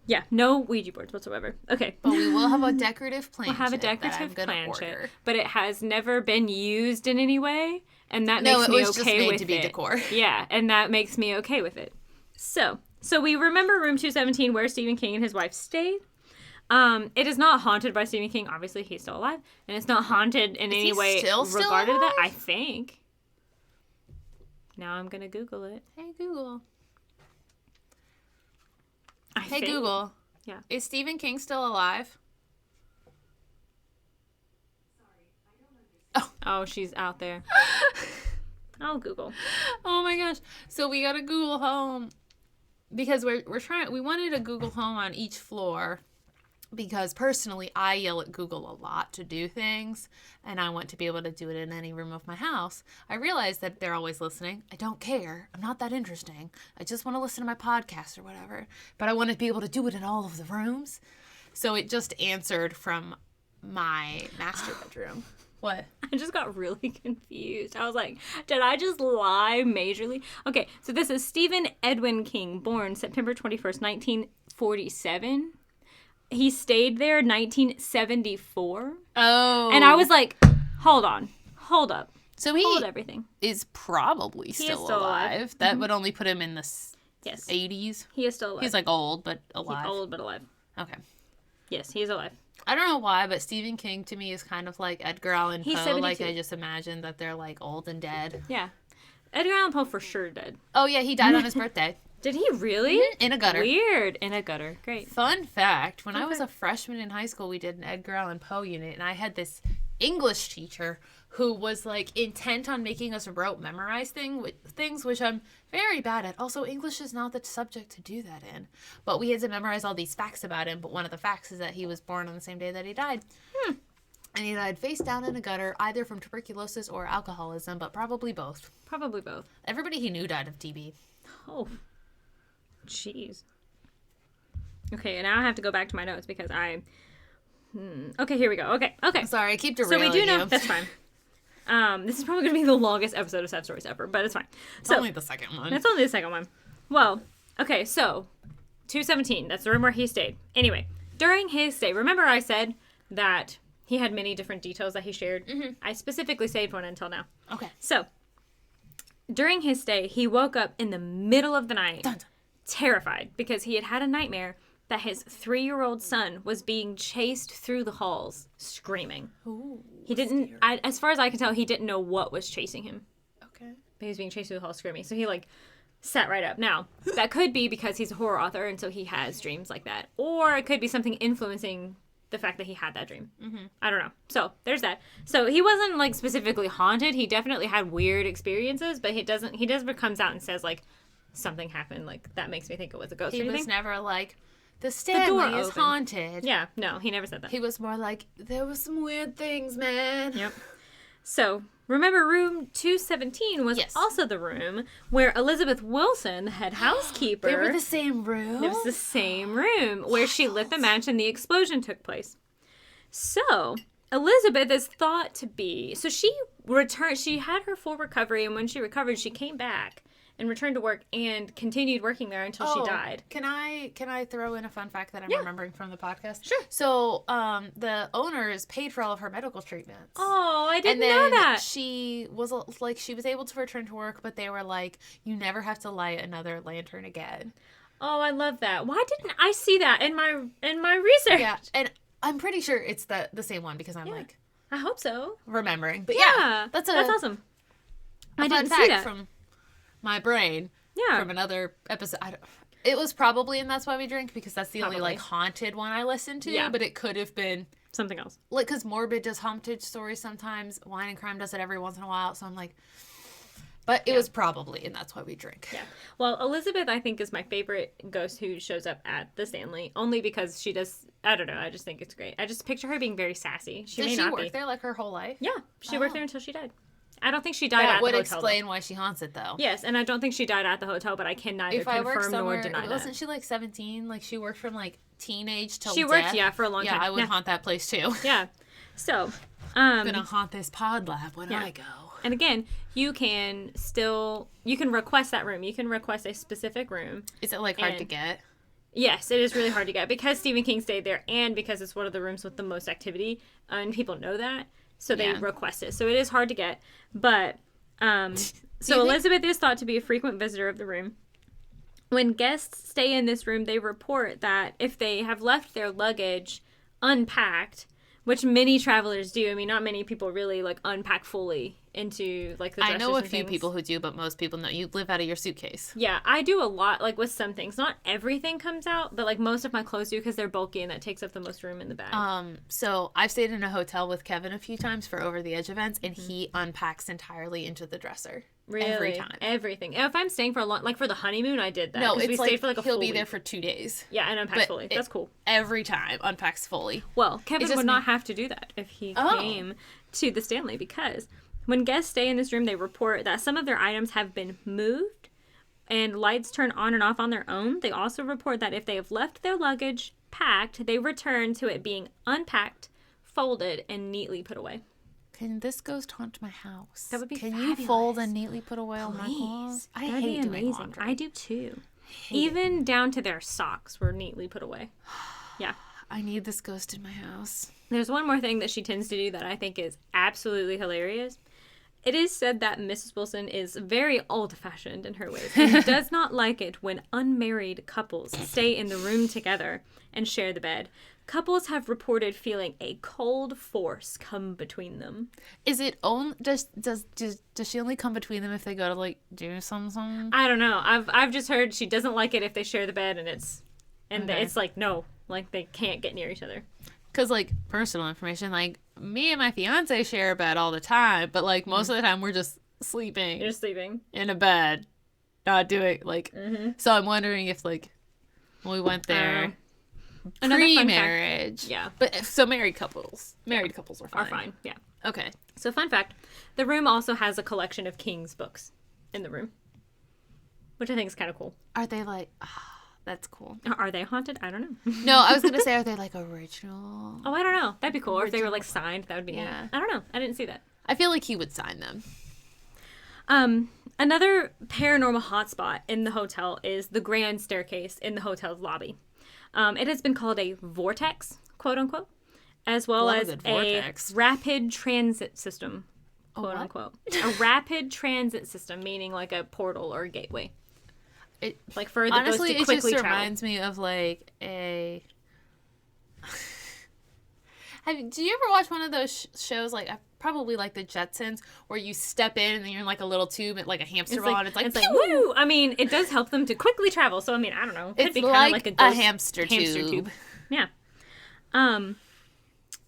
yeah, no Ouija boards whatsoever. Okay. But we will have a decorative planchet. We'll have a decorative planchet, but it has never been used in any way. And that makes me okay with it. No, it was just made to be decor. Yeah, and that makes me okay with it. So we remember room 217 where Stephen King and his wife stayed. It is not haunted by Stephen King. Obviously, he's still alive. And it's not haunted in any way regarded to that, I think. Now I'm going to Google it. Hey, Google. Hey, Google. Yeah. Is Stephen King still alive? Oh, she's out there. I'll Google. Oh my gosh. So we got a Google Home because we wanted a Google Home on each floor because personally I yell at Google a lot to do things and I want to be able to do it in any room of my house. I realize that they're always listening. I don't care. I'm not that interesting. I just want to listen to my podcast or whatever. But I want to be able to do it in all of the rooms. So it just answered from my master bedroom. What? I just got really confused. I was like, did I just lie majorly? Okay, so this is Stephen Edwin King, born September 21st, 1947. He stayed there 1974. Oh. And I was like, hold up. So hold everything. Is probably still alive. That would only put him in the 80s. He is still alive. He's like old, but alive. He's old, but alive. Okay. Yes, he is alive. I don't know why, but Stephen King to me is kind of like Edgar Allan Poe. He's 72. Like I just imagine that they're like old and dead. Yeah. Edgar Allan Poe for sure dead. Oh yeah, he died on his birthday. Did he really? In a gutter. Weird. In a gutter. Great. Fun fact, when I was a freshman in high school, we did an Edgar Allan Poe unit, and I had this English teacher who was like intent on making us rote memorize things, which I'm very bad at. Also, English is not the subject to do that in. But we had to memorize all these facts about him, but one of the facts is that he was born on the same day that he died. And he died face down in a gutter, either from tuberculosis or alcoholism, but probably both. Probably both. Everybody he knew died of TB. Oh. Jeez. Okay, and now I have to go back to my notes because Okay, here we go. Okay. Sorry, I keep derailing you. So we do know. You. That's fine. This is probably going to be the longest episode of Sad Stories ever, but it's fine. It's only the second one. It's only the second one. Well, okay, so 217. That's the room where he stayed. Anyway, during his stay, remember I said that he had many different details that he shared? Mm-hmm. I specifically saved one until now. Okay. So, during his stay, he woke up in the middle of the night, terrified, because he had had a nightmare that his 3-year-old son was being chased through the halls, screaming. Ooh, he didn't, as far as I can tell, he didn't know what was chasing him. Okay. But he was being chased through the halls, screaming. So he, sat right up. Now, that could be because he's a horror author, and so he has dreams like that. Or it could be something influencing the fact that he had that dream. Mm-hmm. I don't know. So, there's that. So, he wasn't, specifically haunted. He definitely had weird experiences, but he never comes out and says, something happened. That makes me think it was a ghost or anything. He was never the Stanley is haunted. Yeah, no, he never said that. He was more there was some weird things, man. Yep. So, Remember, room 217 was also the room where Elizabeth Wilson, the head housekeeper... They were the same room? It was the same room where she lit the match and the explosion took place. So, Elizabeth is thought to be... So she returned... She had her full recovery, and when she recovered, she came back and returned to work and continued working there until she died. Can I throw in a fun fact that I'm remembering from the podcast? Sure. So, the owners paid for all of her medical treatments. Oh, I didn't know that. She was able to return to work, but they were like, you never have to light another lantern again. Oh, I love that. Why didn't I see that in my research? Yeah, and I'm pretty sure it's the same one because I'm like, I hope so. Remembering. But that's awesome. I didn't see that from my brain from another episode. It was probably and That's Why We Drink because that's the only like haunted one I listened to, but it could have been something else. Like, because Morbid does haunted stories sometimes, Wine and Crime does it every once in a while, so I'm like, but it was probably and That's Why We Drink. Yeah. Well, Elizabeth, I think, is my favorite ghost who shows up at the Stanley, only because she does, I don't know, I just think it's great. I just picture her being very sassy. Did she work there like her whole life? Yeah. She worked there until she died. I don't think she died at the hotel. That would explain why she haunts it, though. Yes, and I don't think she died at the hotel, but I can neither confirm nor deny that. Wasn't she like 17? Like she worked from like teenage till death? She worked, for a long time. Yeah, I would haunt that place too. Yeah. So, I'm gonna haunt this pod lab when I go. And again, you can request that room. You can request a specific room. Is it like hard to get? Yes, it is really hard to get because Stephen King stayed there and because it's one of the rooms with the most activity, and people know that. So they request it. So it is hard to get. But, so Elizabeth is thought to be a frequent visitor of the room. When guests stay in this room, they report that if they have left their luggage unpacked, which many travelers do. I mean, not many people really, like, unpack fully into, like, the dressers. I know a few people who do, but most people know you live out of your suitcase. Yeah, I do a lot, like, with some things. Not everything comes out, but, like, most of my clothes do because they're bulky and that takes up the most room in the bag. So I've stayed in a hotel with Kevin a few times for Over the Edge events, and he unpacks entirely into the dresser. Really? Every time. Everything. And if I'm staying for a long, like for the honeymoon, I did that. No, it's we stayed for like a he'll full be week. there for 2 days. Yeah, and unpacks fully. That's cool. Every time unpacks fully. Well, Kevin would not have to do that if he came to the Stanley because when guests stay in this room, they report that some of their items have been moved and lights turn on and off on their own. They also report that if they have left their luggage packed, they return to it being unpacked, folded, and neatly put away. Can this ghost haunt my house? That would be fabulous. Can you fold and neatly put away all my clothes? I hate doing laundry. I do too. Even down to their socks were neatly put away. Yeah. I need this ghost in my house. There's one more thing that she tends to do that I think is absolutely hilarious. It is said that Mrs. Wilson is very old-fashioned in her ways and does not like it when unmarried couples stay in the room together and share the bed. Couples have reported feeling a cold force come between them. Is it does she only come between them if they go to like do something? I don't know. I've just heard she doesn't like it if they share the bed and it's like no, like they can't get near each other. Cause like personal information, like me and my fiance share a bed all the time, but like most of the time we're just sleeping. You're just sleeping in a bed, not doing like. So I'm wondering if like when we went there. Pre-marriage. Yeah. But so married couples are fine. Are fine, yeah. Okay. So fun fact, the room also has a collection of King's books in the room, which I think is kind of cool. Are they like, that's cool. Are they haunted? I don't know. No, I was going to say, are they like original? Oh, I don't know. That'd be cool. Or if they were like signed, that would be neat. I don't know. I didn't see that. I feel like he would sign them. Another paranormal hotspot in the hotel is the grand staircase in the hotel's lobby. It has been called a vortex, quote unquote, as well as a rapid transit system, quote unquote. A rapid transit system, meaning like a portal or a gateway. Like for the ghost to quickly travel. Honestly, it just reminds me of like a... Do you ever watch one of those shows, like probably like the Jetsons, where you step in and then you're in like a little tube, like a hamster ball, and it's like woo! I mean, it does help them to quickly travel. So I mean, I don't know. It could be kind of like a ghost hamster tube. Yeah.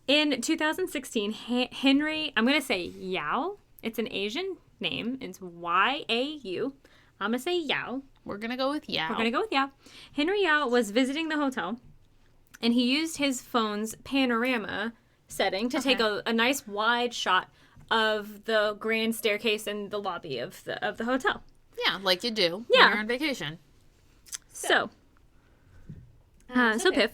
In 2016, Henry, I'm gonna say Yao. It's an Asian name. It's Y-A-U. I'm gonna say Yao. We're gonna go with Yao. Henry Yao was visiting the hotel, and he used his phone's panorama setting to take a nice wide shot of the grand staircase and the lobby of the hotel. Yeah, like you do when you're on vacation. So Piff,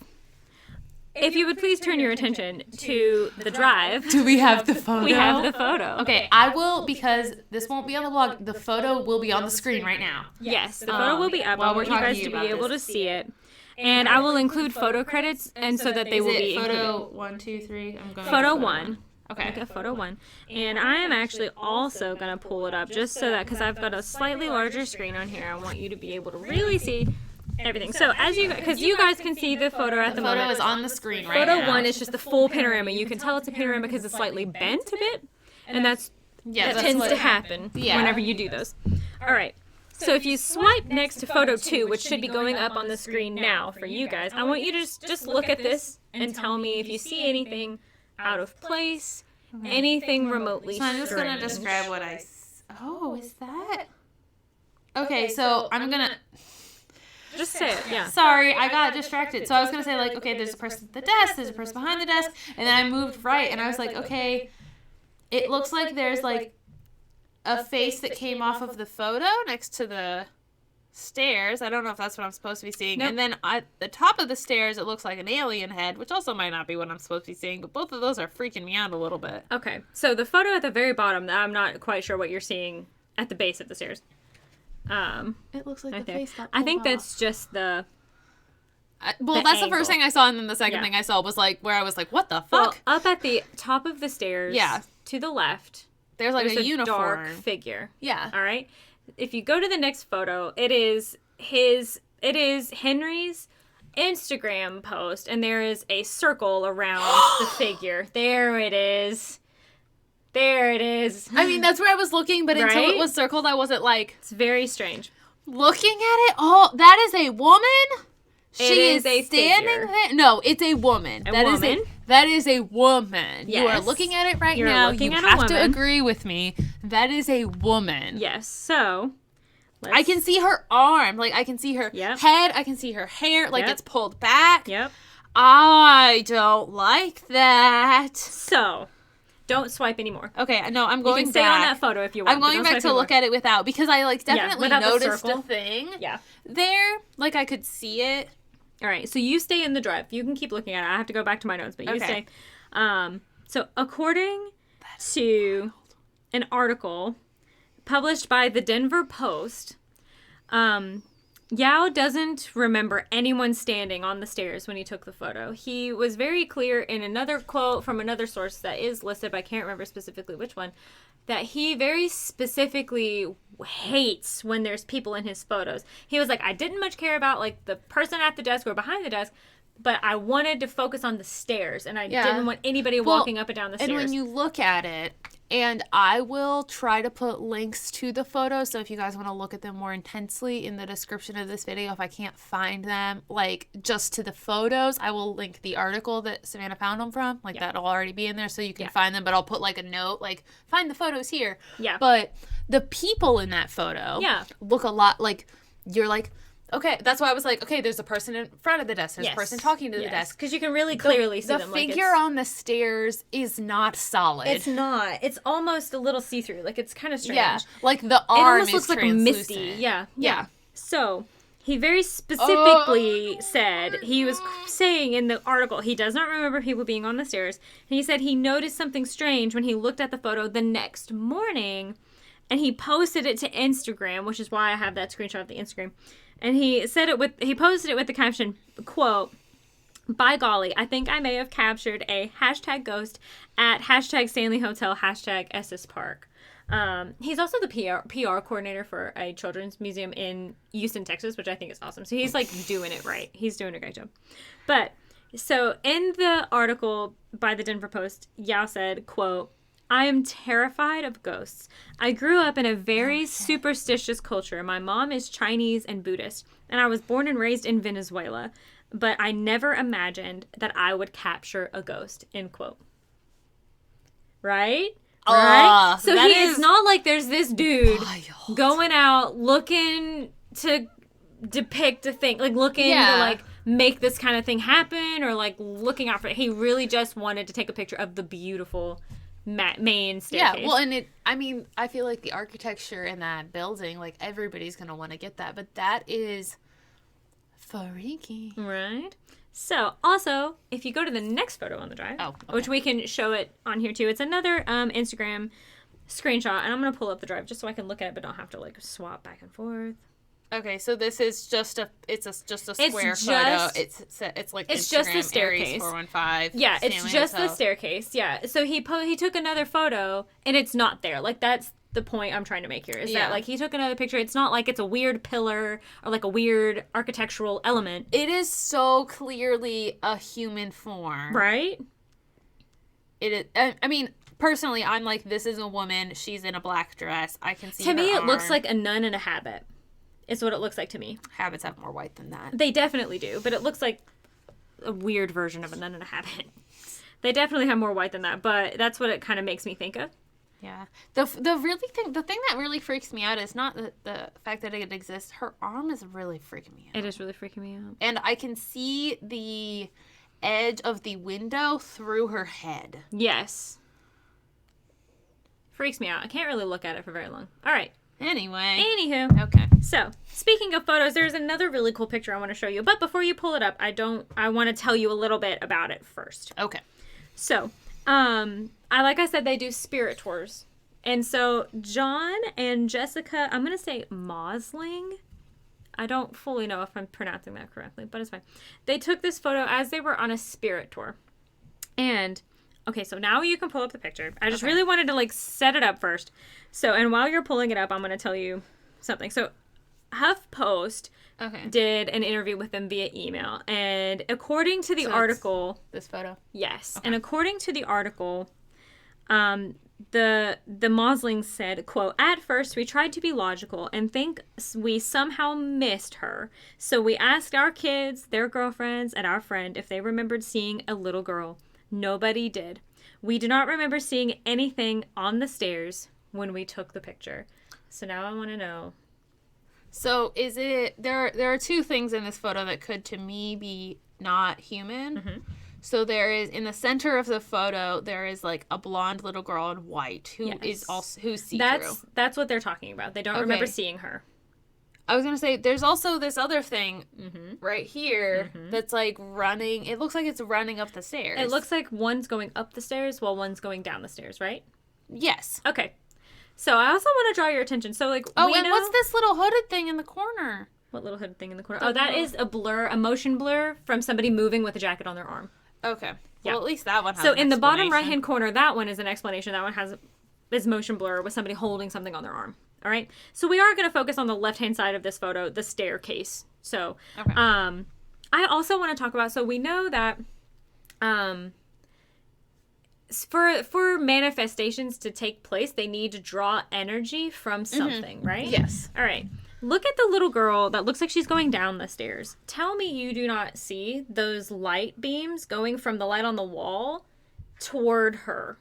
if you would please turn your attention to the drive. Do we have the photo? We have the photo. Okay, I will, because this won't be on the blog, the photo will be on the screen right now. Yes, the photo will be up. I want you guys to be able to see it. And I will include photo credits, and so that they will be included. Photo 1, 2, 3? I'm going photo 1. Okay. Like a photo 1. And I am actually also going to pull it up just so that, because I've got a slightly larger screen on here, I want you to be able to really see everything. So because you guys can see the photo at the moment. The photo is on the screen right now. Photo 1 is just the full panorama. You can tell it's a panorama because it's slightly bent a bit, and that tends to happen whenever you do those. All right. So if you swipe next to photo 2, which should be going up on the screen now for you guys, I want you to just look at this and tell me if you see anything out of place, anything remotely strange. So I'm just going to describe what I... Oh, is that... Okay, so I'm going to... Just say it, yeah. Sorry, I got distracted. So I was going to say, like, okay, there's a person at the desk, there's a person behind the desk, and then I moved right, and I was like, okay, it looks like there's, like, a face that came off of the photo next to the stairs. I don't know if that's what I'm supposed to be seeing. Nope. And then at the top of the stairs, it looks like an alien head, which also might not be what I'm supposed to be seeing, but both of those are freaking me out a little bit. Okay, so the photo at the very bottom, I'm not quite sure what you're seeing at the base of the stairs. It looks like right the there. face got I think off. That's just the... that's the first thing I saw, and then the second thing I saw was like, where I was like, what the fuck? Well, up at the top of the stairs, to the left... There's like a uniform. Dark figure. Yeah. All right. If you go to the next photo, it is Henry's Instagram post, and there is a circle around the figure. There it is. There it is. I mean, that's where I was looking, but until it was circled, I wasn't like... It's very strange. Looking at it, oh, that is a woman? She is standing figure. there. No, it's a woman. That is a woman. Yes. You are looking at it right You're now. looking You at a have to woman. agree with me. That is a woman. Yes. So, I can see her arm. Like, I can see her head. I can see her hair. Like, it's pulled back. Yep. I don't like that. So, don't swipe anymore. Okay, no, I'm going back. You can stay on that photo if you want. I'm going back to look at it without, because I, like, definitely noticed a thing there. Like, I could see it. All right, so you stay in the drive. You can keep looking at it. I have to go back to my notes, but you stay. So according to an article published by the Denver Post, Yao doesn't remember anyone standing on the stairs when he took the photo. He was very clear in another quote from another source that is listed, but I can't remember specifically which one, that he very specifically hates when there's people in his photos. He was like, I didn't much care about like the person at the desk or behind the desk, but I wanted to focus on the stairs, and I didn't want anybody walking up and down the stairs. And when you look at it, and I will try to put links to the photos, so if you guys want to look at them more intensely in the description of this video, if I can't find them, like, just to the photos, I will link the article that Savannah found them from. Like, that'll already be in there, so you can find them, but I'll put, like, a note, like, find the photos here. Yeah. But the people in that photo look a lot like, you're like... Okay, that's why I was like, okay, there's a person in front of the desk. There's a person talking to the desk. Because you can really clearly see them. The figure on the stairs is not solid. It's not. It's almost a little see-through. Like, it's kind of strange. Yeah, like the arm is looks like translucent. misty. Yeah. So, he very specifically said, he was saying in the article, he does not remember people being on the stairs. And he said he noticed something strange when he looked at the photo the next morning. And he posted it to Instagram, which is why I have that screenshot of the Instagram. And he posted it with the caption, quote, by golly, I think I may have captured a hashtag ghost at hashtag Stanley Hotel, hashtag SS Park. He's also the PR coordinator for a children's museum in Houston, Texas, which I think is awesome. So he's like doing it right. He's doing a great job. But so in the article by the Denver Post, Yao said, quote, I am terrified of ghosts. I grew up in a very superstitious culture. My mom is Chinese and Buddhist, and I was born and raised in Venezuela, but I never imagined that I would capture a ghost, end quote. Right? Right? So it's not like there's this dude going out looking to depict a thing, like looking to like make this kind of thing happen, or like looking out for it. He really just wanted to take a picture of the beautiful main staircase. Yeah, well, and I feel like the architecture in that building, like, everybody's going to want to get that, but that is freaky. Right? So, also, if you go to the next photo on the drive, which we can show it on here too, it's another Instagram screenshot, and I'm going to pull up the drive just so I can look at it, but don't have to, like, swap back and forth. Okay, so this is just a square photo. It's like it's Instagram, just the staircase. Aries 415. Yeah, Stanley it's just Hotel. the staircase. Yeah, so he took another photo, and it's not there. Like, that's the point I'm trying to make here, is that, like, he took another picture. It's not like it's a weird pillar or, like, a weird architectural element. It is so clearly a human form. Right? It is. I mean, personally, I'm like, this is a woman. She's in a black dress. I can see her To me, it arm. looks like a nun in a habit. Is what it looks like to me. Habits have more white than that. They definitely do, but it looks like a weird version of a nun in a habit. They definitely have more white than that, but that's what it kind of makes me think of. Yeah. The thing that really freaks me out is not the fact that it exists. Her arm is really freaking me out. It is really freaking me out. And I can see the edge of the window through her head. Yes. Freaks me out. I can't really look at it for very long. All right. Anywho. Okay. So, speaking of photos, there's another really cool picture I want to show you. But before you pull it up, I want to tell you a little bit about it first. Okay. So, like I said, they do spirit tours. And so, John and Jessica, I'm going to say Mausling. I don't fully know if I'm pronouncing that correctly, but it's fine. They took this photo as they were on a spirit tour. And, okay, so now you can pull up the picture. I just really wanted to, like, set it up first. So, and while you're pulling it up, I'm going to tell you something. So, HuffPost did an interview with them via email. And according to the article... This photo? Yes. Okay. And according to the article, the Mausling said, quote, "At first, we tried to be logical and think we somehow missed her. So we asked our kids, their girlfriends, and our friend if they remembered seeing a little girl. Nobody did. We do not remember seeing anything on the stairs when we took the picture." So now I want to know. So is it... There are two things in this photo that could, to me, be not human. Mm-hmm. So there is, in the center of the photo, there is, like, a blonde little girl in white who's see-through. That's what they're talking about. They don't remember seeing her. I was going to say, there's also this other thing right here that's, like, running. It looks like it's running up the stairs. It looks like one's going up the stairs while one's going down the stairs, right? Yes. Okay. So I also want to draw your attention. So, like, what's this little hooded thing in the corner? What little hooded thing in the corner? That is a motion blur from somebody moving with a jacket on their arm. Okay. Yeah. Well, at least that one has So in the bottom right-hand corner, that one is an explanation. That one is motion blur with somebody holding something on their arm. All right? So we are going to focus on the left-hand side of this photo, the staircase. So, I also want to talk about, so we know that for manifestations to take place, they need to draw energy from something, right? Yes. All right. Look at the little girl that looks like she's going down the stairs. Tell me you do not see those light beams going from the light on the wall toward her.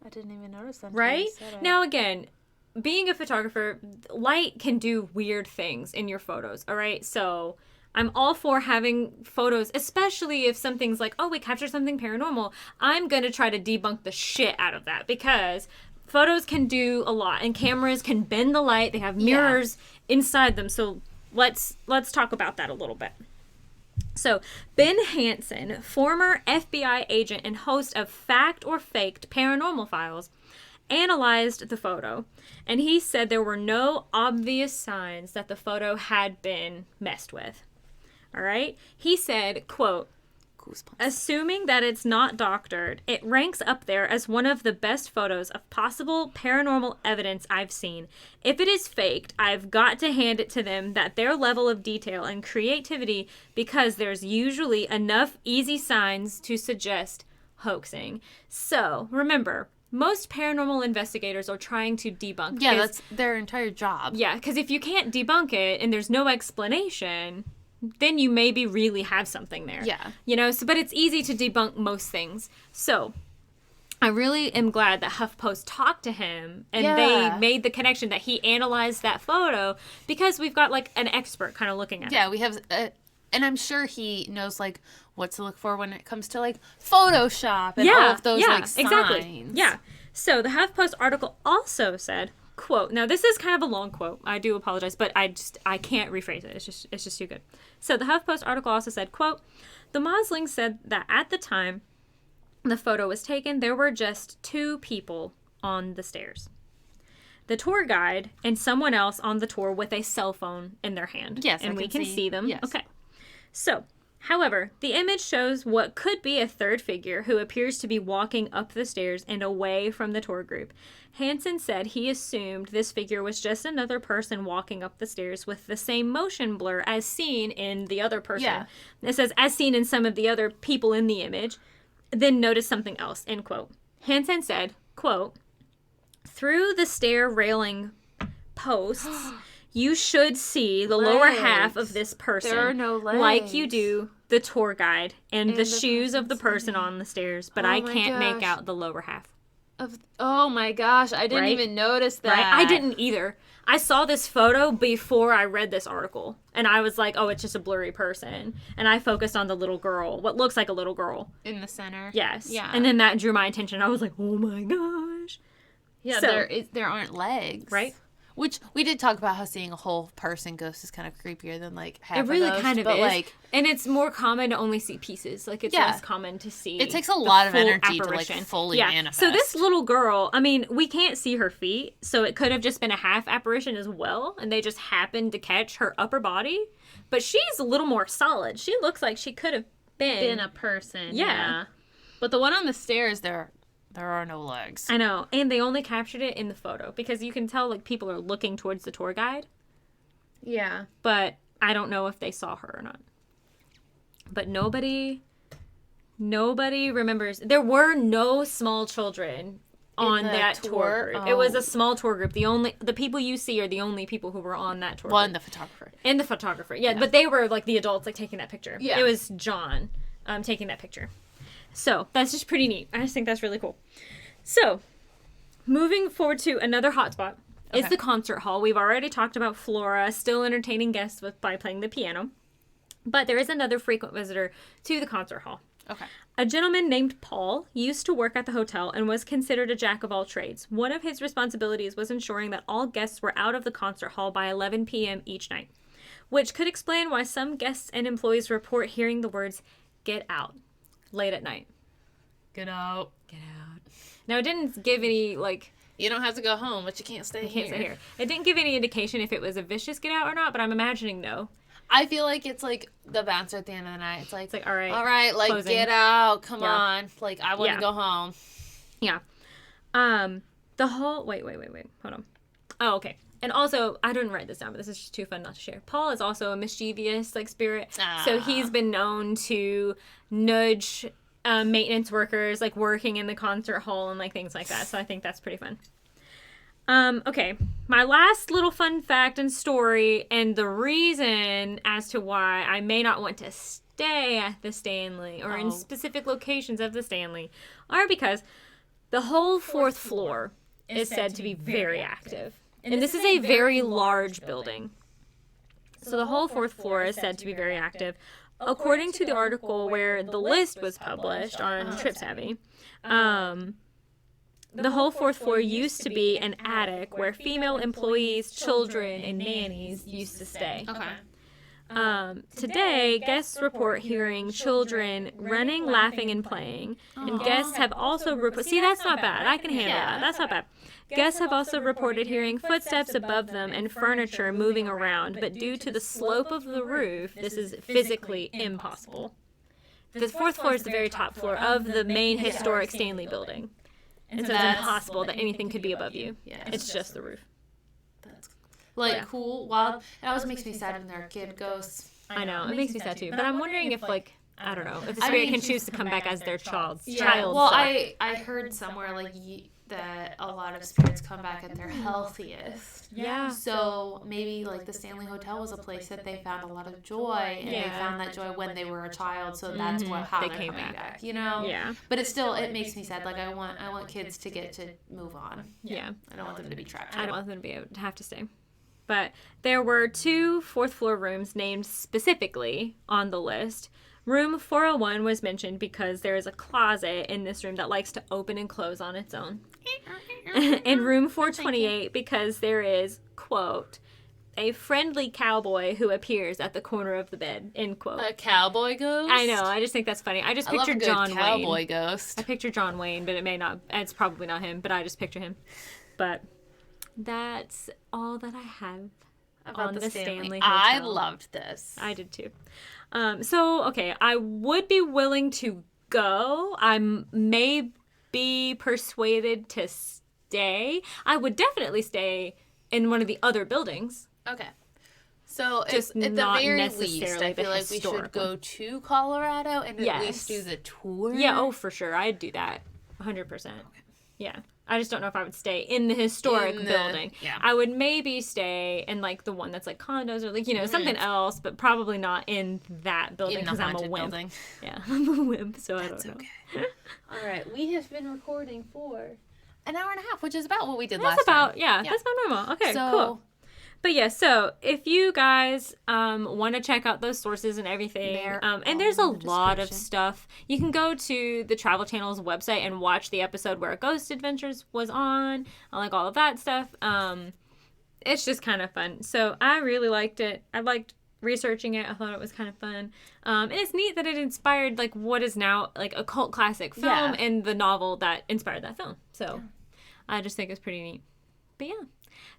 I didn't even notice that. Right? Now, again, being a photographer, light can do weird things in your photos, all right? So I'm all for having photos, especially if something's like, oh, we captured something paranormal. I'm going to try to debunk the shit out of that because photos can do a lot, and cameras can bend the light. They have mirrors inside them. So let's talk about that a little bit. So Ben Hansen, former FBI agent and host of Fact or Faked Paranormal Files, analyzed the photo, and he said there were no obvious signs that the photo had been messed with. All right? He said, quote, "Assuming that it's not doctored, it ranks up there as one of the best photos of possible paranormal evidence I've seen. If it is faked, I've got to hand it to them that their level of detail and creativity, because there's usually enough easy signs to suggest hoaxing." So, remember, most paranormal investigators are trying to debunk. Yeah, that's their entire job. Yeah, because if you can't debunk it and there's no explanation, then you maybe really have something there. Yeah. You know, but it's easy to debunk most things. So I really am glad that HuffPost talked to him and they made the connection that he analyzed that photo, because we've got like an expert kind of looking at it. Yeah, we have And I'm sure he knows, like, what to look for when it comes to, like, Photoshop and all of those, like, signs. Exactly. Yeah. So the HuffPost article also said, quote, now this is kind of a long quote. I do apologize, but I can't rephrase it. It's just too good. So the HuffPost article also said, quote, the Mausling said that at the time the photo was taken, there were just 2 people on the stairs. The tour guide and someone else on the tour with a cell phone in their hand. Yes, and we can see them. Yes. Okay. So, however, the image shows what could be a third figure who appears to be walking up the stairs and away from the tour group. Hansen said he assumed this figure was just another person walking up the stairs with the same motion blur as seen in the other person. Yeah. It says, as seen in some of the other people in the image, then notice something else, end quote. Hansen said, quote, through the stair railing posts, you should see the lower half of this person. There are no legs. Like you do the tour guide and the shoes of the person on the stairs, but I can't make out the lower half. Oh my gosh, I didn't even notice that. Right? I didn't either. I saw this photo before I read this article, and I was like, oh, it's just a blurry person. And I focused on the little girl, what looks like a little girl. In the center. Yes. Yeah. And then that drew my attention. I was like, oh my gosh. Yeah, so, there aren't legs. Right? Which we did talk about how seeing a whole person ghost is kind of creepier than like half it really of those, kind of but is. Like, and it's more common to only see pieces. Like it's less common to see. It takes a lot of energy apparition. to like fully manifest. So this little girl, I mean, we can't see her feet, so it could have just been a half apparition as well, and they just happened to catch her upper body. But she's a little more solid. She looks like she could have been a person. Yeah. But the one on the stairs, there are no legs. I know. And they only captured it in the photo because you can tell like people are looking towards the tour guide. Yeah. But I don't know if they saw her or not. But nobody remembers. There were no small children on that tour group. It was a small tour group. The people you see are the only people who were on that tour group. And the photographer. And the photographer. Yeah, but they were like the adults like taking that picture. Yeah. It was John taking that picture. So, that's just pretty neat. I just think that's really cool. So, moving forward to another hotspot is the concert hall. We've already talked about Flora still entertaining guests by playing the piano. But there is another frequent visitor to the concert hall. Okay. A gentleman named Paul used to work at the hotel and was considered a jack of all trades. One of his responsibilities was ensuring that all guests were out of the concert hall by 11 p.m. each night, which could explain why some guests and employees report hearing the words, "Get out," late at night. Get out. Get out. Now, it didn't give any, like... You don't have to go home, but you can't stay here. It didn't give any indication if it was a vicious get out or not, but I'm imagining no. I feel like it's like the bouncer at the end of the night. It's like all right, like, closing. Get out. Come on. Like, I want to go home. Yeah. The whole... Wait. Hold on. Oh, okay. And also, I didn't write this down, but this is just too fun not to share. Paul is also a mischievous, like, spirit. So he's been known to nudge maintenance workers, like, working in the concert hall and, like, things like that. So I think that's pretty fun. Okay. My last little fun fact and story, and the reason as to why I may not want to stay at the Stanley or in specific locations of the Stanley are because the whole 4th floor is said to be very active. And this is a very large building. So the whole 4th floor is said to be very active. According to the article where the list was published on TripSavvy, the whole 4th floor used to be an attic where female employees, children, and nannies used to stay. Okay. Today, guests report hearing children running, laughing, and playing. And guests have also reported... See, that's not bad. I can handle that. That's not bad. Guests have also reported hearing footsteps above them and furniture moving around, but due to the slope of the roof, this is physically impossible. The 4th floor is the very top floor of the main historic Stanley building. And so it's impossible that anything could be above you. Yeah, it's just the roof. That's cool, wild. It always makes me sad when there are kid ghosts. I know, it makes me sad too. But I'm wondering if, like, I don't know, if the spirit can choose to come back as their child. Well, I heard somewhere, like, that a lot of spirits come back at their healthiest. Yeah. So maybe, like, the Stanley Hotel was a place that they found a lot of joy, and they found that joy when they were a child, so that's how they came back, you know? Yeah. But it makes me sad. Like, I want kids to get to move on. Yeah. I don't want them to be trapped. I don't want them to be able to have to stay. But there were 2 fourth-floor rooms named specifically on the list. Room 401 was mentioned because there is a closet in this room that likes to open and close on its own. And room 428 because there is, quote, a friendly cowboy who appears at the corner of the bed, end quote. A cowboy ghost? I know. I just think that's funny. I just pictured John Wayne. Cowboy ghost. I picture John Wayne, but it's probably not him, but I just picture him. But that's all that I have about on the Stanley Hotel. I loved this. I did too. Okay, I would be willing to go. I may be persuaded to stay. I would definitely stay in one of the other buildings. Okay. So just at the very least, I feel like we should go one. to Colorado and at least do the tour. Yeah, for sure. I'd do that. 100%. Okay. Yeah. I just don't know if I would stay in the historic building. Yeah. I would maybe stay in, like, the one that's, like, condos or, like, something else, but probably not in that building because I'm a wimp. Building. Yeah, I'm a wimp, so I don't know. Okay. All right. We have been recording for an hour and a half, which is about what we did last time. Yeah, that's about normal. Okay, cool. But yeah, so if you guys want to check out those sources and everything, and there's a lot of stuff. You can go to the Travel Channel's website and watch the episode where Ghost Adventures was on, like all of that stuff. It's just kind of fun. So I really liked it. I liked researching it. I thought it was kind of fun. And it's neat that it inspired like what is now like a cult classic film and the novel that inspired that film. So I just think it's pretty neat. But yeah.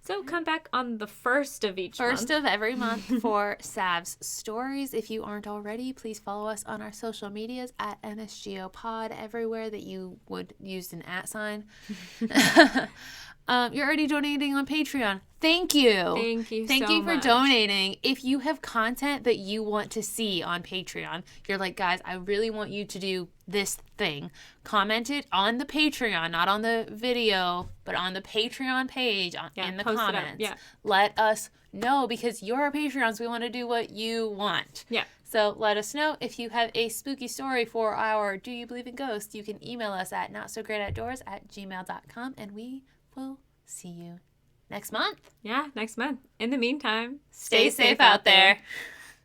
So come back on the first of each month. First of every month for Sav's stories. If you aren't already, please follow us on our social medias at NSGOPod, everywhere that you would use an @ sign. You're already donating on Patreon. Thank you. Thank you for donating. If you have content that you want to see on Patreon, you're like, guys, I really want you to do this thing. Comment it on the Patreon, not on the video, but on the Patreon page in the comments. Yeah. Let us know because you're our Patreons. We want to do what you want. Yeah. So let us know if you have a spooky story for our Do You Believe in Ghosts? You can email us at notsogreatoutdoors@gmail.com and we will see you next month. Yeah, next month. In the meantime, stay safe out there.